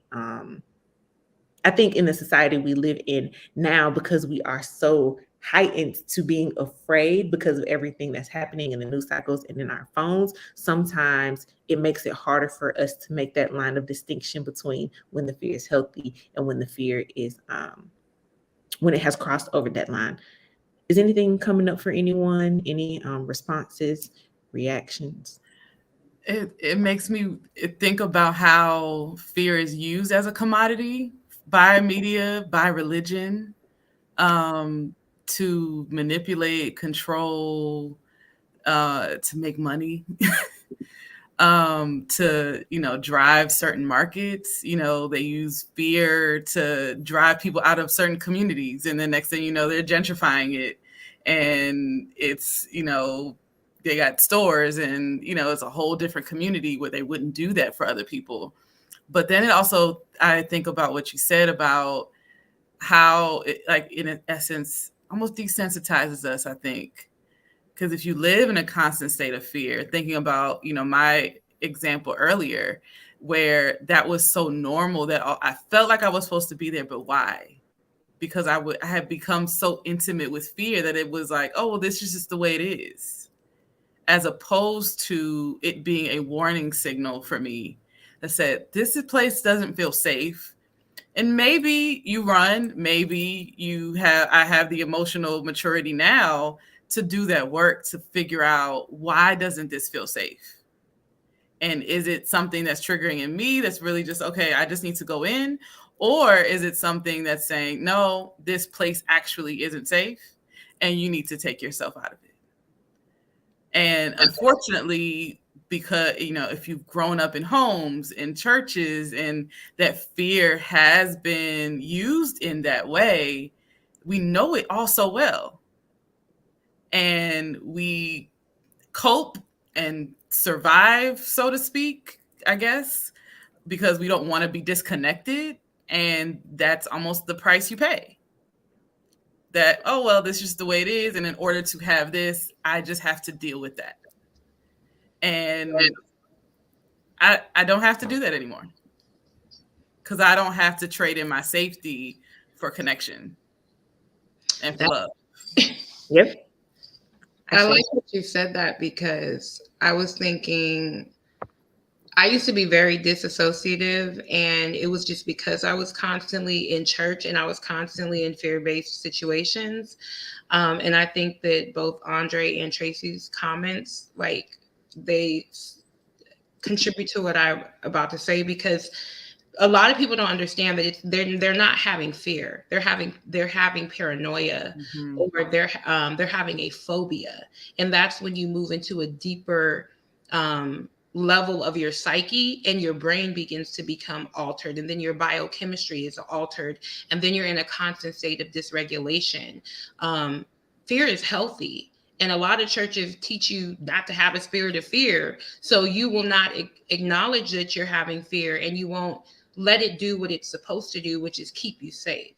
I think in the society we live in now, because we are so heightened to being afraid because of everything that's happening in the news cycles and in our phones, sometimes it makes it harder for us to make that line of distinction between when the fear is healthy and when the fear is when it has crossed over that line. Is anything coming up for anyone? Any responses, reactions? It makes me think about how fear is used as a commodity by media, by religion, to manipulate, control, to make money, to, drive certain markets. They use fear to drive people out of certain communities. And the next thing you know, they're gentrifying it. And it's, they got stores and, it's a whole different community where they wouldn't do that for other people. But then it also, I think about what you said about how it, like, in essence, almost desensitizes us, I think. Because if you live in a constant state of fear, thinking about, my example earlier, where that was so normal that I felt like I was supposed to be there, but why? Because I had become so intimate with fear that it was like, oh, well, this is just the way it is. As opposed to it being a warning signal for me that said, this place doesn't feel safe. And maybe you run, maybe I have the emotional maturity now to do that work, to figure out, why doesn't this feel safe? And is it something that's triggering in me that's really just, okay, I just need to go in? Or is it something that's saying, no, this place actually isn't safe and you need to take yourself out of it? And unfortunately, because, if you've grown up in homes, in churches, and that fear has been used in that way, we know it all so well. And we cope and survive, so to speak, I guess, because we don't want to be disconnected. And that's almost the price you pay. That, oh, well, this is just the way it is. And in order to have this, I just have to deal with that. And I don't have to do that anymore, because I don't have to trade in my safety for connection and for love. Yep. I like that you said that, because I was thinking, I used to be very disassociative, and it was just because I was constantly in church and I was constantly in fear-based situations. And I think that both Andre and Tracy's comments, like, they contribute to what I'm about to say, because a lot of people don't understand that they're not having fear. They're having paranoia, Mhm. or they're having a phobia, and that's when you move into a deeper level of your psyche, and your brain begins to become altered, and then your biochemistry is altered, and then you're in a constant state of dysregulation. Fear is healthy. And a lot of churches teach you not to have a spirit of fear. So you will not acknowledge that you're having fear, and you won't let it do what it's supposed to do, which is keep you safe.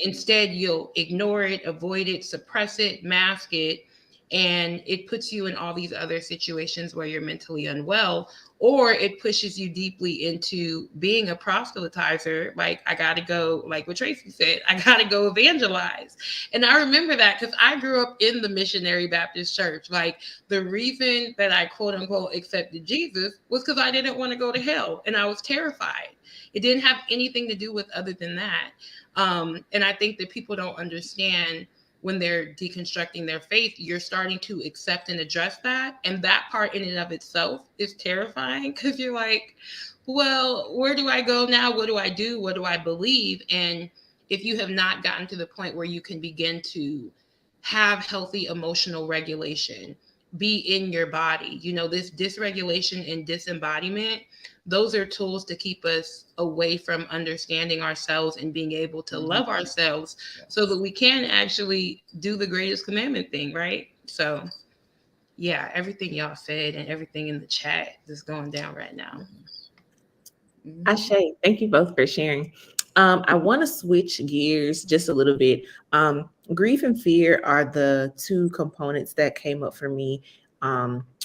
Instead, you'll ignore it, avoid it, suppress it, mask it, and it puts you in all these other situations where you're mentally unwell, or it pushes you deeply into being a proselytizer. Like, I got to go, like what Tracy said, I got to go evangelize. And I remember that because I grew up in the missionary Baptist church. Like, the reason that I quote unquote accepted Jesus was because I didn't want to go to hell, and I was terrified. It didn't have anything to do with other than that. And I think that people don't understand, when they're deconstructing their faith, you're starting to accept and address that. And that part in and of itself is terrifying, because you're like, well, where do I go now? What do I do? What do I believe? And if you have not gotten to the point where you can begin to have healthy emotional regulation, be in your body, this dysregulation and disembodiment, those are tools to keep us away from understanding ourselves and being able to love ourselves, so that we can actually do the greatest commandment thing, right? So, yeah, everything y'all said and everything in the chat is going down right now. Ashe, thank you both for sharing. I want to switch gears just a little bit. Grief and fear are the two components that came up for me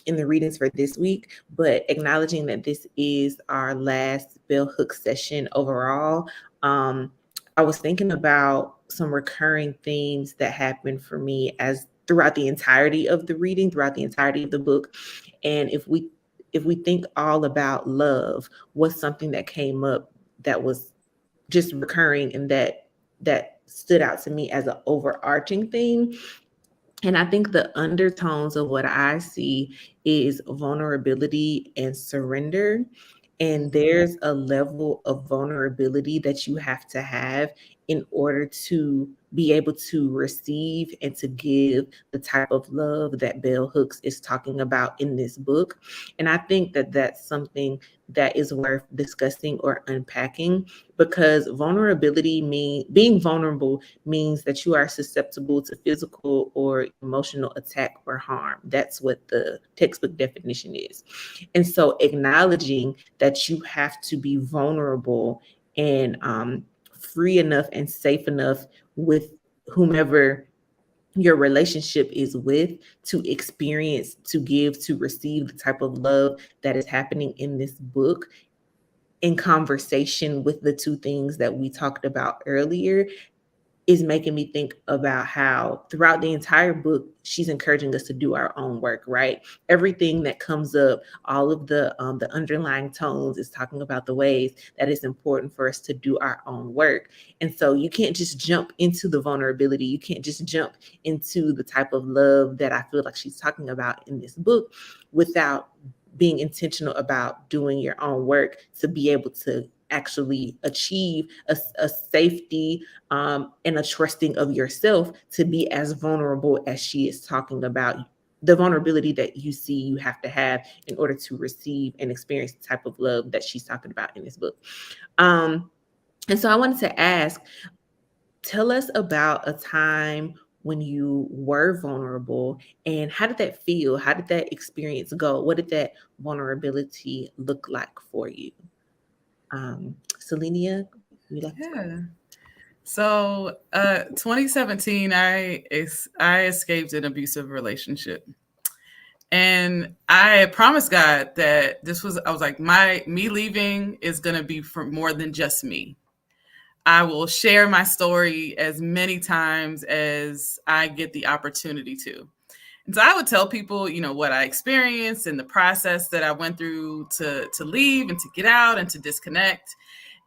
in the readings for this week, but acknowledging that this is our last Bell Hooks session overall, I was thinking about some recurring themes that happened for me as throughout the entirety of the reading, throughout the entirety of the book. And if we think all about love, what's something that came up that was just recurring and that stood out to me as an overarching theme? And I think the undertones of what I see is vulnerability and surrender. And there's a level of vulnerability that you have to have in order to be able to receive and to give the type of love that Bell Hooks is talking about in this book. And I think that that's something that is worth discussing or unpacking, because being vulnerable means that you are susceptible to physical or emotional attack or harm. That's what the textbook definition is. And so acknowledging that you have to be vulnerable and free enough and safe enough with whomever your relationship is with, to experience, to give, to receive the type of love that is happening in this book, in conversation with the two things that we talked about earlier, is making me think about how throughout the entire book, she's encouraging us to do our own work, right? Everything that comes up, all of the underlying tones is talking about the ways that it's important for us to do our own work. And so you can't just jump into the vulnerability. You can't just jump into the type of love that I feel like she's talking about in this book without being intentional about doing your own work to be able to actually achieve a safety and a trusting of yourself to be as vulnerable as she is talking about. The vulnerability that you see you have to have in order to receive and experience the type of love that she's talking about in this book. And so I wanted to ask, tell us about a time when you were vulnerable, and how did that feel? How did that experience go? What did that vulnerability look like for you? Selenia, you like to start? Yeah. So, 2017, I escaped an abusive relationship, and I had promised God that I was like, me leaving is going to be for more than just me. I will share my story as many times as I get the opportunity to. And so I would tell people, what I experienced and the process that I went through to leave and to get out and to disconnect.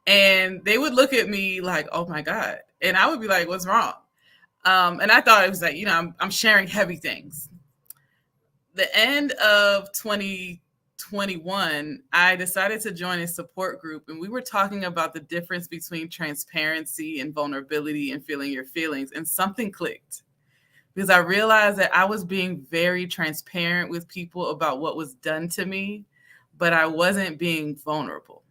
And they would look at me like, oh my God. And I would be like, what's wrong? And I thought it was like, I'm sharing heavy things. The end of 2020, 21, I decided to join a support group, and we were talking about the difference between transparency and vulnerability and feeling your feelings, and something clicked because I realized that I was being very transparent with people about what was done to me, but I wasn't being vulnerable.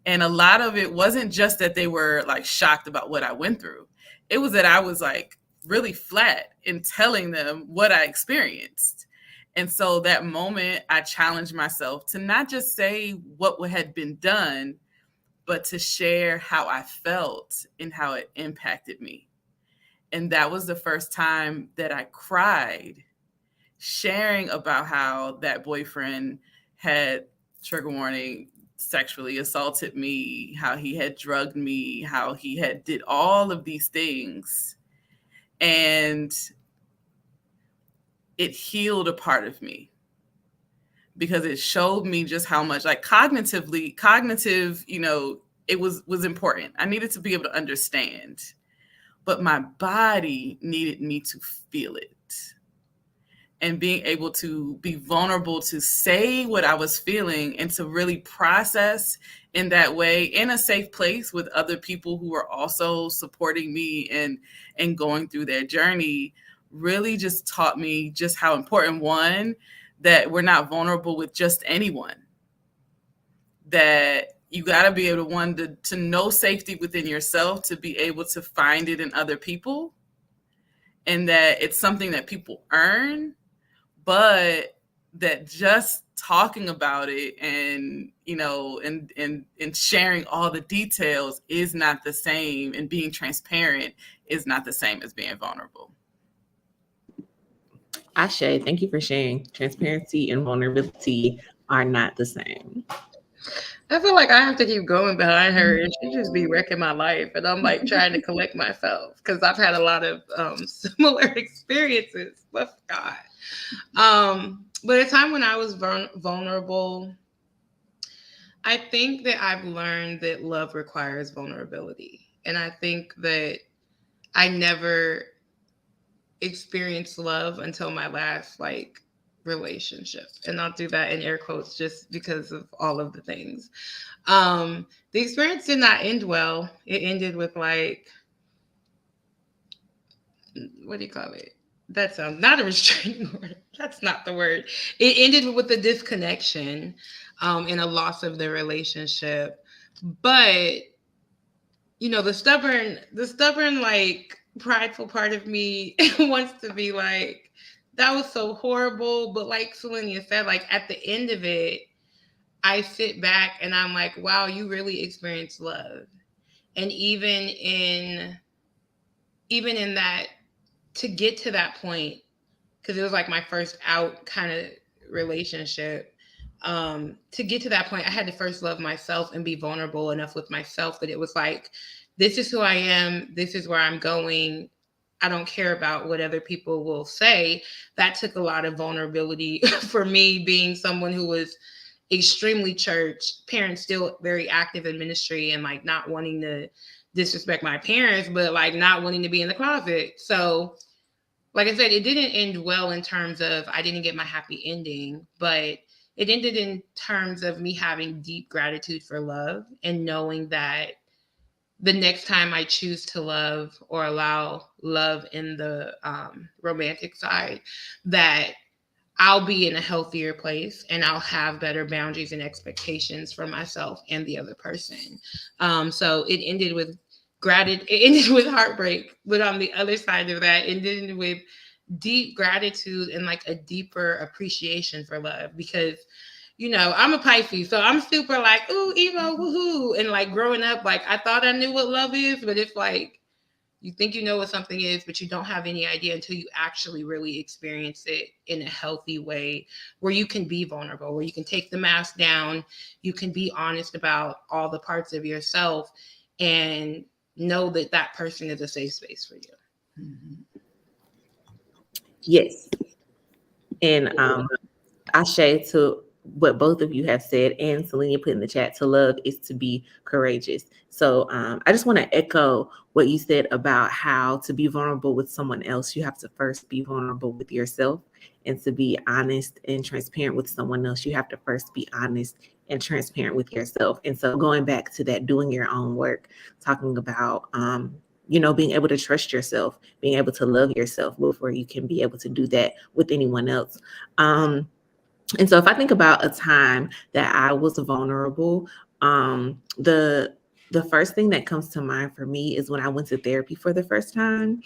And a lot of it wasn't just that they were like shocked about what I went through. It was that I was like really flat in telling them what I experienced. And so that moment, I challenged myself to not just say what had been done, but to share how I felt and how it impacted me. And that was the first time that I cried, sharing about how that boyfriend had, trigger warning, sexually assaulted me, how he had drugged me, how he had did all of these things. And it healed a part of me because it showed me just how much, like cognitive, it was important. I needed to be able to understand, but my body needed me to feel it. And being able to be vulnerable to say what I was feeling and to really process in that way in a safe place with other people who are also supporting me and going through their journey really just taught me just how important, one, that we're not vulnerable with just anyone. That you got to be able to know safety within yourself, to be able to find it in other people, and that it's something that people earn, but that just talking about it and, and sharing all the details is not the same, and being transparent is not the same as being vulnerable. Ashe, thank you for sharing. Transparency and vulnerability are not the same. I feel like I have to keep going behind her, and she just be wrecking my life, and I'm like trying to collect myself because I've had a lot of similar experiences. Bless God. But a time when I was vulnerable, I think that I've learned that love requires vulnerability, and I think that I never experienced love until my last relationship, and I'll do that in air quotes just because of all of the things. The experience did not end well. It ended with what do you call it? That sounds not a restraining order. That's not the word. It ended with a disconnection, and a loss of the relationship. But the stubborn prideful part of me wants to be like, that was so horrible. But like Selenia said, at the end of it, I sit back and I'm like, wow, you really experienced love. And even in that, to get to that point, because it was like my first out kind of relationship, to get to that point, I had to first love myself and be vulnerable enough with myself that it was like, this is who I am. This is where I'm going. I don't care about what other people will say. That took a lot of vulnerability for me, being someone who was extremely church, parents still very active in ministry, and not wanting to disrespect my parents, but not wanting to be in the closet. So like I said, it didn't end well in terms of I didn't get my happy ending, but it ended in terms of me having deep gratitude for love and knowing that the next time I choose to love or allow love in the romantic side, that I'll be in a healthier place and I'll have better boundaries and expectations for myself and the other person. So it ended with it ended with heartbreak, but on the other side of that, it ended with deep gratitude and a deeper appreciation for love, because I'm a Pisces, so I'm super ooh, emo, woohoo. And growing up, I thought I knew what love is, but it's you think you know what something is, but you don't have any idea until you actually really experience it in a healthy way where you can be vulnerable, where you can take the mask down, you can be honest about all the parts of yourself and know that that person is a safe space for you. Mm-hmm. Yes. And Ashe, to what both of you have said, and Selena put in the chat, to love is to be courageous. So I just want to echo what you said about how to be vulnerable with someone else, you have to first be vulnerable with yourself. And to be honest and transparent with someone else, you have to first be honest and transparent with yourself. And so going back to that, doing your own work, talking about, being able to trust yourself, being able to love yourself before you can be able to do that with anyone else. And so if I think about a time that I was vulnerable, the first thing that comes to mind for me is when I went to therapy for the first time.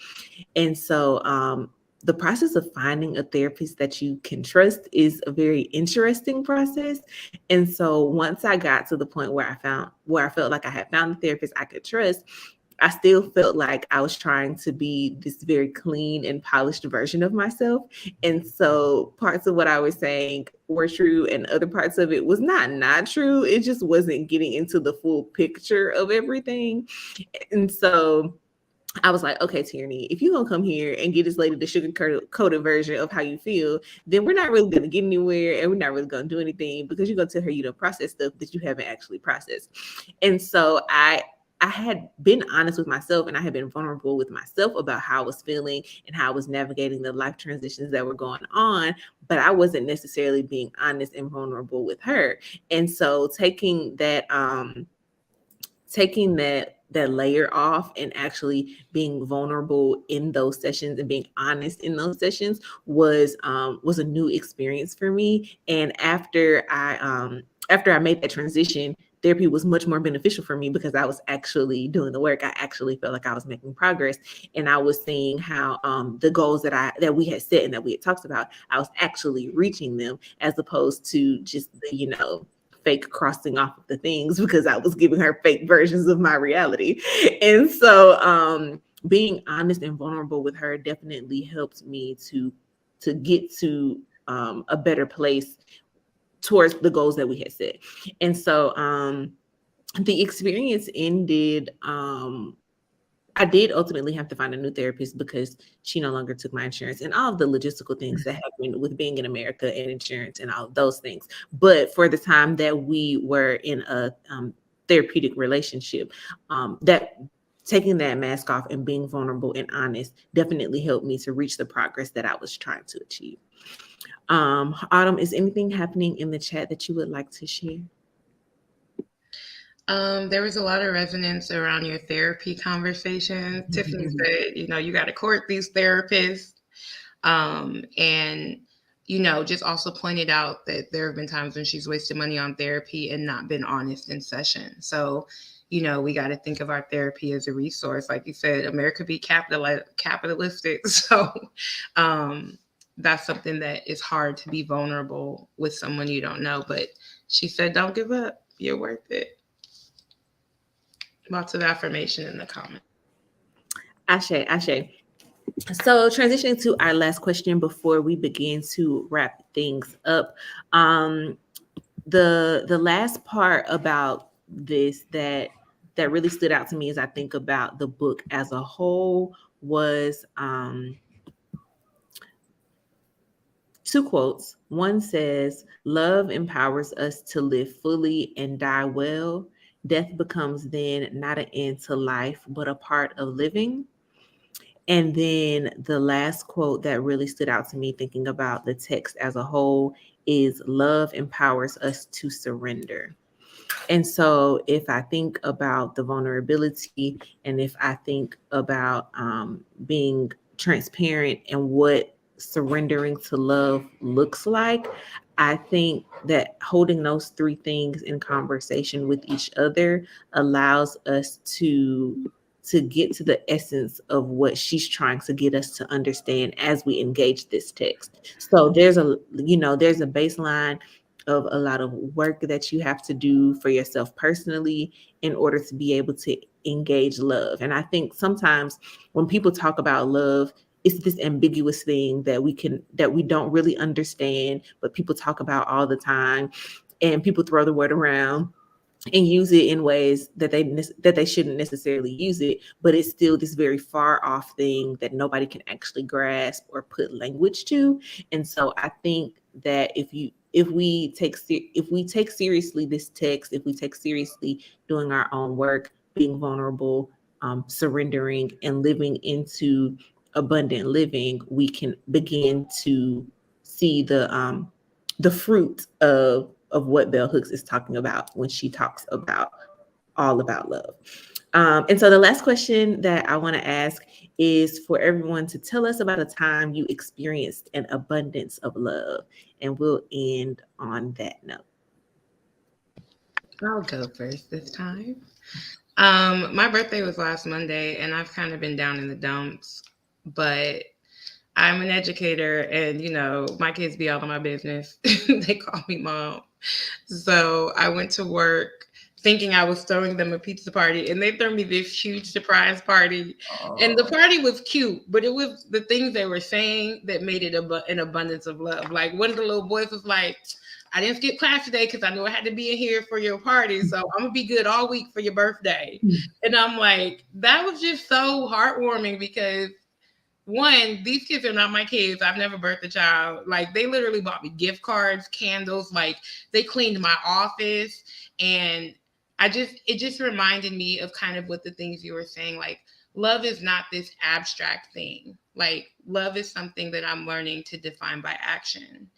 And so the process of finding a therapist that you can trust is a very interesting process. And so once I got to the point where I felt like I had found a therapist I could trust, I still felt like I was trying to be this very clean and polished version of myself. And so parts of what I was saying were true and other parts of it was not true. It just wasn't getting into the full picture of everything. And so I was like, okay, Tierney, if you're gonna come here and get this lady the sugar-coated version of how you feel, then we're not really gonna get anywhere, and we're not really gonna do anything, because you're gonna tell her you don't process stuff that you haven't actually processed. And so I had been honest with myself, and I had been vulnerable with myself about how I was feeling and how I was navigating the life transitions that were going on, but I wasn't necessarily being honest and vulnerable with her. And so taking that layer off and actually being vulnerable in those sessions and being honest in those sessions was a new experience for me. And after I made that transition, therapy was much more beneficial for me because I was actually doing the work. I actually felt like I was making progress, and I was seeing how the goals that we had set and that we had talked about, I was actually reaching them, as opposed to just the fake crossing off of the things, because I was giving her fake versions of my reality. And so being honest and vulnerable with her definitely helped me to get to a better place towards the goals that we had set. And so the experience ended. I did ultimately have to find a new therapist because she no longer took my insurance and all of the logistical things that happened with being in America and insurance and all of those things. But for the time that we were in a therapeutic relationship, that taking that mask off and being vulnerable and honest definitely helped me to reach the progress that I was trying to achieve. Autumn, is anything happening in the chat that you would like to share? There was a lot of resonance around your therapy conversation. Mm-hmm. Tiffany said, you got to court these therapists. And, just also pointed out that there have been times when she's wasted money on therapy and not been honest in session. So, we got to think of our therapy as a resource. Like you said, America be capitalistic. So that's something that is hard to be vulnerable with someone you don't know. But she said, don't give up. You're worth it. Lots of affirmation in the comments. Ashe. So transitioning to our last question before we begin to wrap things up. The last part about this that really stood out to me as I think about the book as a whole was two quotes. One says, "Love empowers us to live fully and die well. Death becomes then not an end to life, but a part of living." And then the last quote that really stood out to me thinking about the text as a whole is, "Love empowers us to surrender." And so if I think about the vulnerability, and if I think about being transparent and what surrendering to love looks like, I think that holding those three things in conversation with each other allows us to get to the essence of what she's trying to get us to understand as we engage this text. So there's a baseline of a lot of work that you have to do for yourself personally in order to be able to engage love. And I think sometimes when people talk about love, it's this ambiguous thing that we don't really understand, but people talk about all the time, and people throw the word around and use it in ways that they shouldn't necessarily use it, but it's still this very far off thing that nobody can actually grasp or put language to. And so I think that if if we take seriously this text, if we take seriously doing our own work, being vulnerable, surrendering, and living into abundant living, we can begin to see the fruit of what Bell Hooks is talking about when she talks about all about love. And so the last question that I want to ask is for everyone to tell us about a time you experienced an abundance of love. And we'll end on that note. I'll go first this time. My birthday was last Monday, and I've kind of been down in the dumps, but I'm an educator, and my kids be all in my business. They call me mom. So I went to work thinking I was throwing them a pizza party, and they threw me this huge surprise party. And the party was cute, but it was the things they were saying that made it an abundance of love. Like one of the little boys was like, I didn't skip class today because I knew I had to be in here for your party. So I'm going to be good all week for your birthday. And I'm like, that was just so heartwarming because one, these kids are not my kids. I've never birthed a child. Like they literally bought me gift cards, candles, like they cleaned my office. And it just reminded me of kind of what the things you were saying, like love is not this abstract thing. Like love is something that I'm learning to define by action.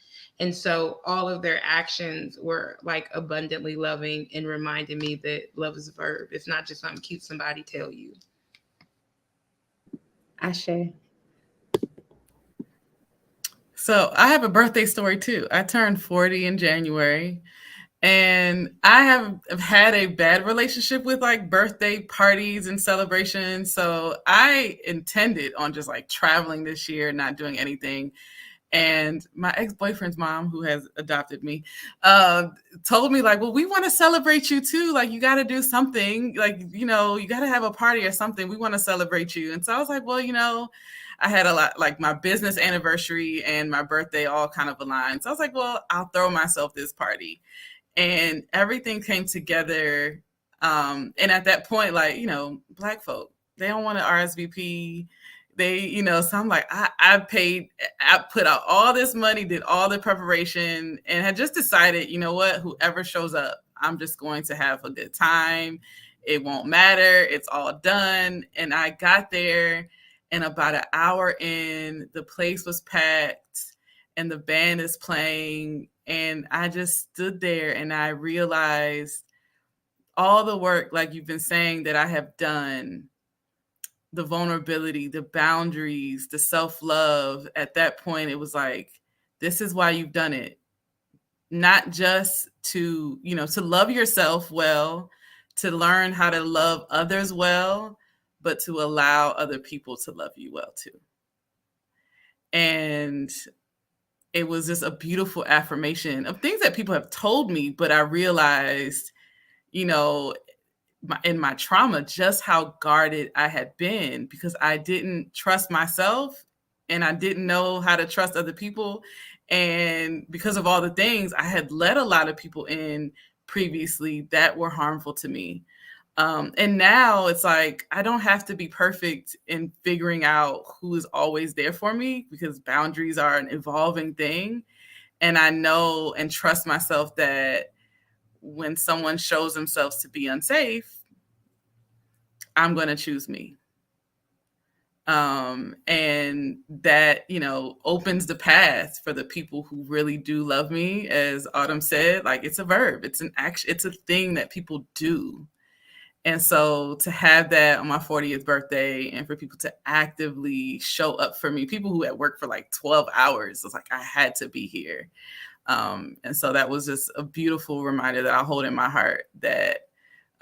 And so all of their actions were like abundantly loving and reminded me that love is a verb. It's not just something cute somebody tell you. Ashe. So I have a birthday story too. I turned 40 in January, and I have had a bad relationship with like birthday parties and celebrations. So I intended on just like traveling this year, not doing anything. And my ex-boyfriend's mom, who has adopted me, told me like, well, we want to celebrate you too. Like, you got to do something. Like, you got to have a party or something. We want to celebrate you. And so I was like, well, I had a lot, like my business anniversary and my birthday all kind of aligned. So I was like, well, I'll throw myself this party. And everything came together. And at that point, like, Black folk, they don't want to RSVP. They, so I'm like, I put out all this money, did all the preparation, and had just decided, you know what, whoever shows up, I'm just going to have a good time. It won't matter. It's all done. And I got there, and about an hour in, the place was packed and the band is playing. And I just stood there and I realized all the work, like you've been saying, that I have done, the vulnerability, the boundaries, the self-love. At that point, it was like, this is why you've done it. Not just to love yourself well, to learn how to love others well, but to allow other people to love you well too. And it was just a beautiful affirmation of things that people have told me, but I realized, in my trauma, just how guarded I had been because I didn't trust myself and I didn't know how to trust other people. And because of all the things, I had let a lot of people in previously that were harmful to me. And now it's like, I don't have to be perfect in figuring out who is always there for me because boundaries are an evolving thing. And I know and trust myself that when someone shows themselves to be unsafe, I'm going to choose me. And that, opens the path for the people who really do love me. As Autumn said, like it's a verb, it's an action, it's a thing that people do. And so to have that on my 40th birthday and for people to actively show up for me, people who had worked for like 12 hours, it's like, I had to be here. And so that was just a beautiful reminder that I hold in my heart that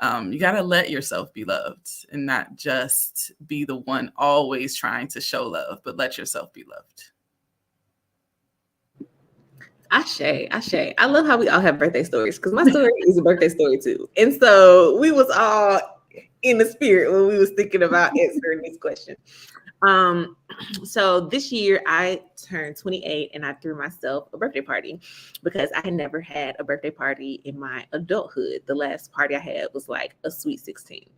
you got to let yourself be loved and not just be the one always trying to show love, but let yourself be loved. Ashe. I love how we all have birthday stories because my story is a birthday story too. And so we was all in the spirit when we was thinking about answering this question. So this year I turned 28 and I threw myself a birthday party because I had never had a birthday party in my adulthood. The last party I had was like a sweet 16.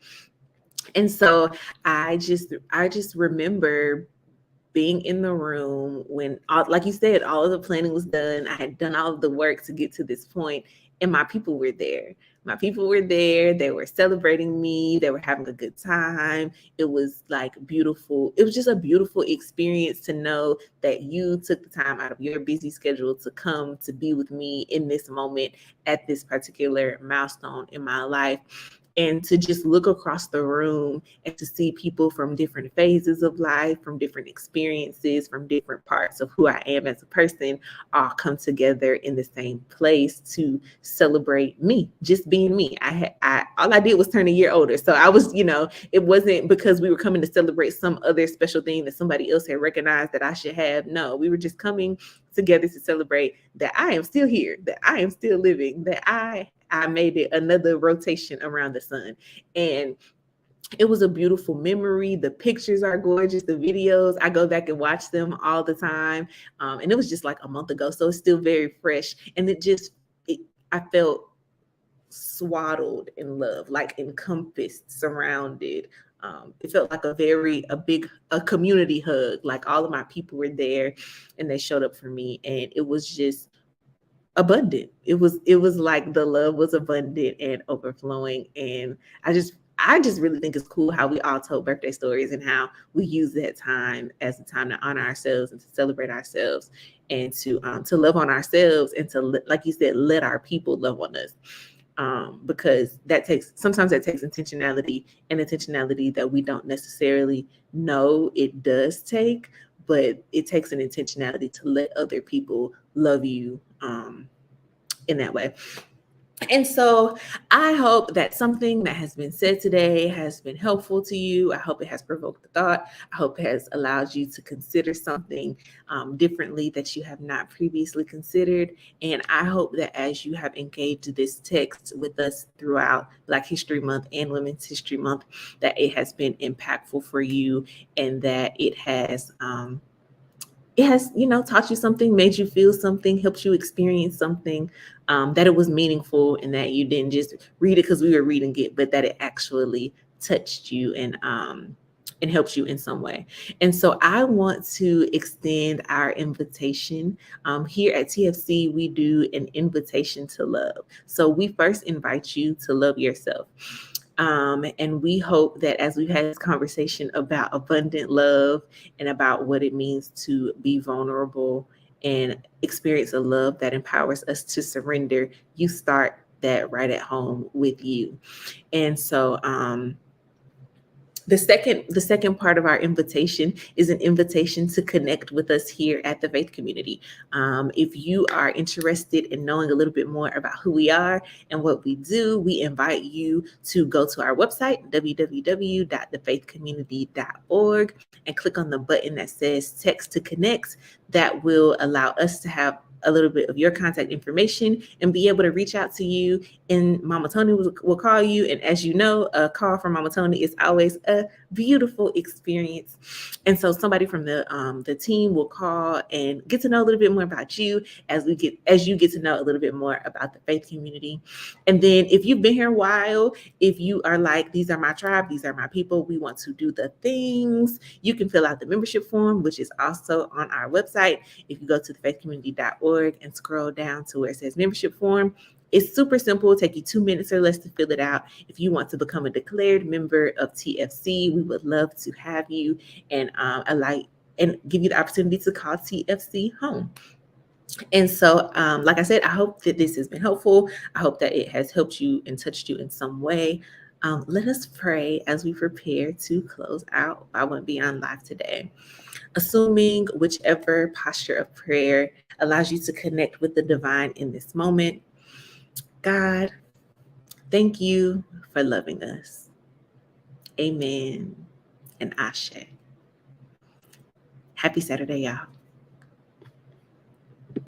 And so I just remember being in the room when, like you said, all of the planning was done. I had done all of the work to get to this point, and my people were there. My people were there. They were celebrating me. They were having a good time. It was like beautiful. It was just a beautiful experience to know that you took the time out of your busy schedule to come to be with me in this moment at this particular milestone in my life. And to just look across the room and to see people from different phases of life, from different experiences, from different parts of who I am as a person, all come together in the same place to celebrate me, just being me. All I did was turn a year older. So I was, it wasn't because we were coming to celebrate some other special thing that somebody else had recognized that I should have. No, we were just coming together to celebrate that I am still here, that I am still living, that I made it another rotation around the sun. And it was a beautiful memory. The pictures are gorgeous. The videos, I go back and watch them all the time. And it was just like a month ago. So it's still very fresh. And I felt swaddled in love, like encompassed, surrounded. It felt like a community hug. Like all of my people were there and they showed up for me. And it was just abundant. It was like the love was abundant and overflowing. And I just really think it's cool how we all told birthday stories and how we use that time as a time to honor ourselves and to celebrate ourselves and to love on ourselves and to, like you said, let our people love on us. Because sometimes that takes intentionality, and intentionality that we don't necessarily know it does take, but it takes an intentionality to let other people love you in that way. And so I hope that something that has been said today has been helpful to you. I hope it has provoked the thought. I hope it has allowed you to consider something differently that you have not previously considered. And I hope that as you have engaged this text with us throughout Black History Month and Women's History Month, that it has been impactful for you and that it has taught you something, made you feel something, helped you experience something, that it was meaningful and that you didn't just read it because we were reading it, but that it actually touched you and helped you in some way. And so I want to extend our invitation. Here at TFC, we do an invitation to love. So we first invite you to love yourself. And we hope that as we've had this conversation about abundant love and about what it means to be vulnerable and experience a love that empowers us to surrender, you start that right at home with you. And so the second part of our invitation is an invitation to connect with us here at the Faith Community. If you are interested in knowing a little bit more about who we are and what we do, we invite you to go to our website, www.thefaithcommunity.org, and click on the button that says Text to Connect. That will allow us to have a little bit of your contact information and be able to reach out to you, and Mama Tony will call you. And as you know, a call from Mama Tony is always a beautiful experience. And so somebody from the team will call and get to know a little bit more about you as you get to know a little bit more about the Faith Community. And then if you've been here a while, if you are like, these are my tribe, these are my people, we want to do the things, you can fill out the membership form, which is also on our website. If you go to thefaithcommunity.org and scroll down to where it says membership form, it's super simple. It'll take you 2 minutes or less to fill it out. If you want to become a declared member of TFC, we would love to have you and give you the opportunity to call TFC home. And so, like I said, I hope that this has been helpful. I hope that it has helped you and touched you in some way. Let us pray as we prepare to close out I Want Beyond Live today. Assuming whichever posture of prayer allows you to connect with the divine in this moment. God, thank you for loving us. Amen and Ashe. Happy Saturday, y'all.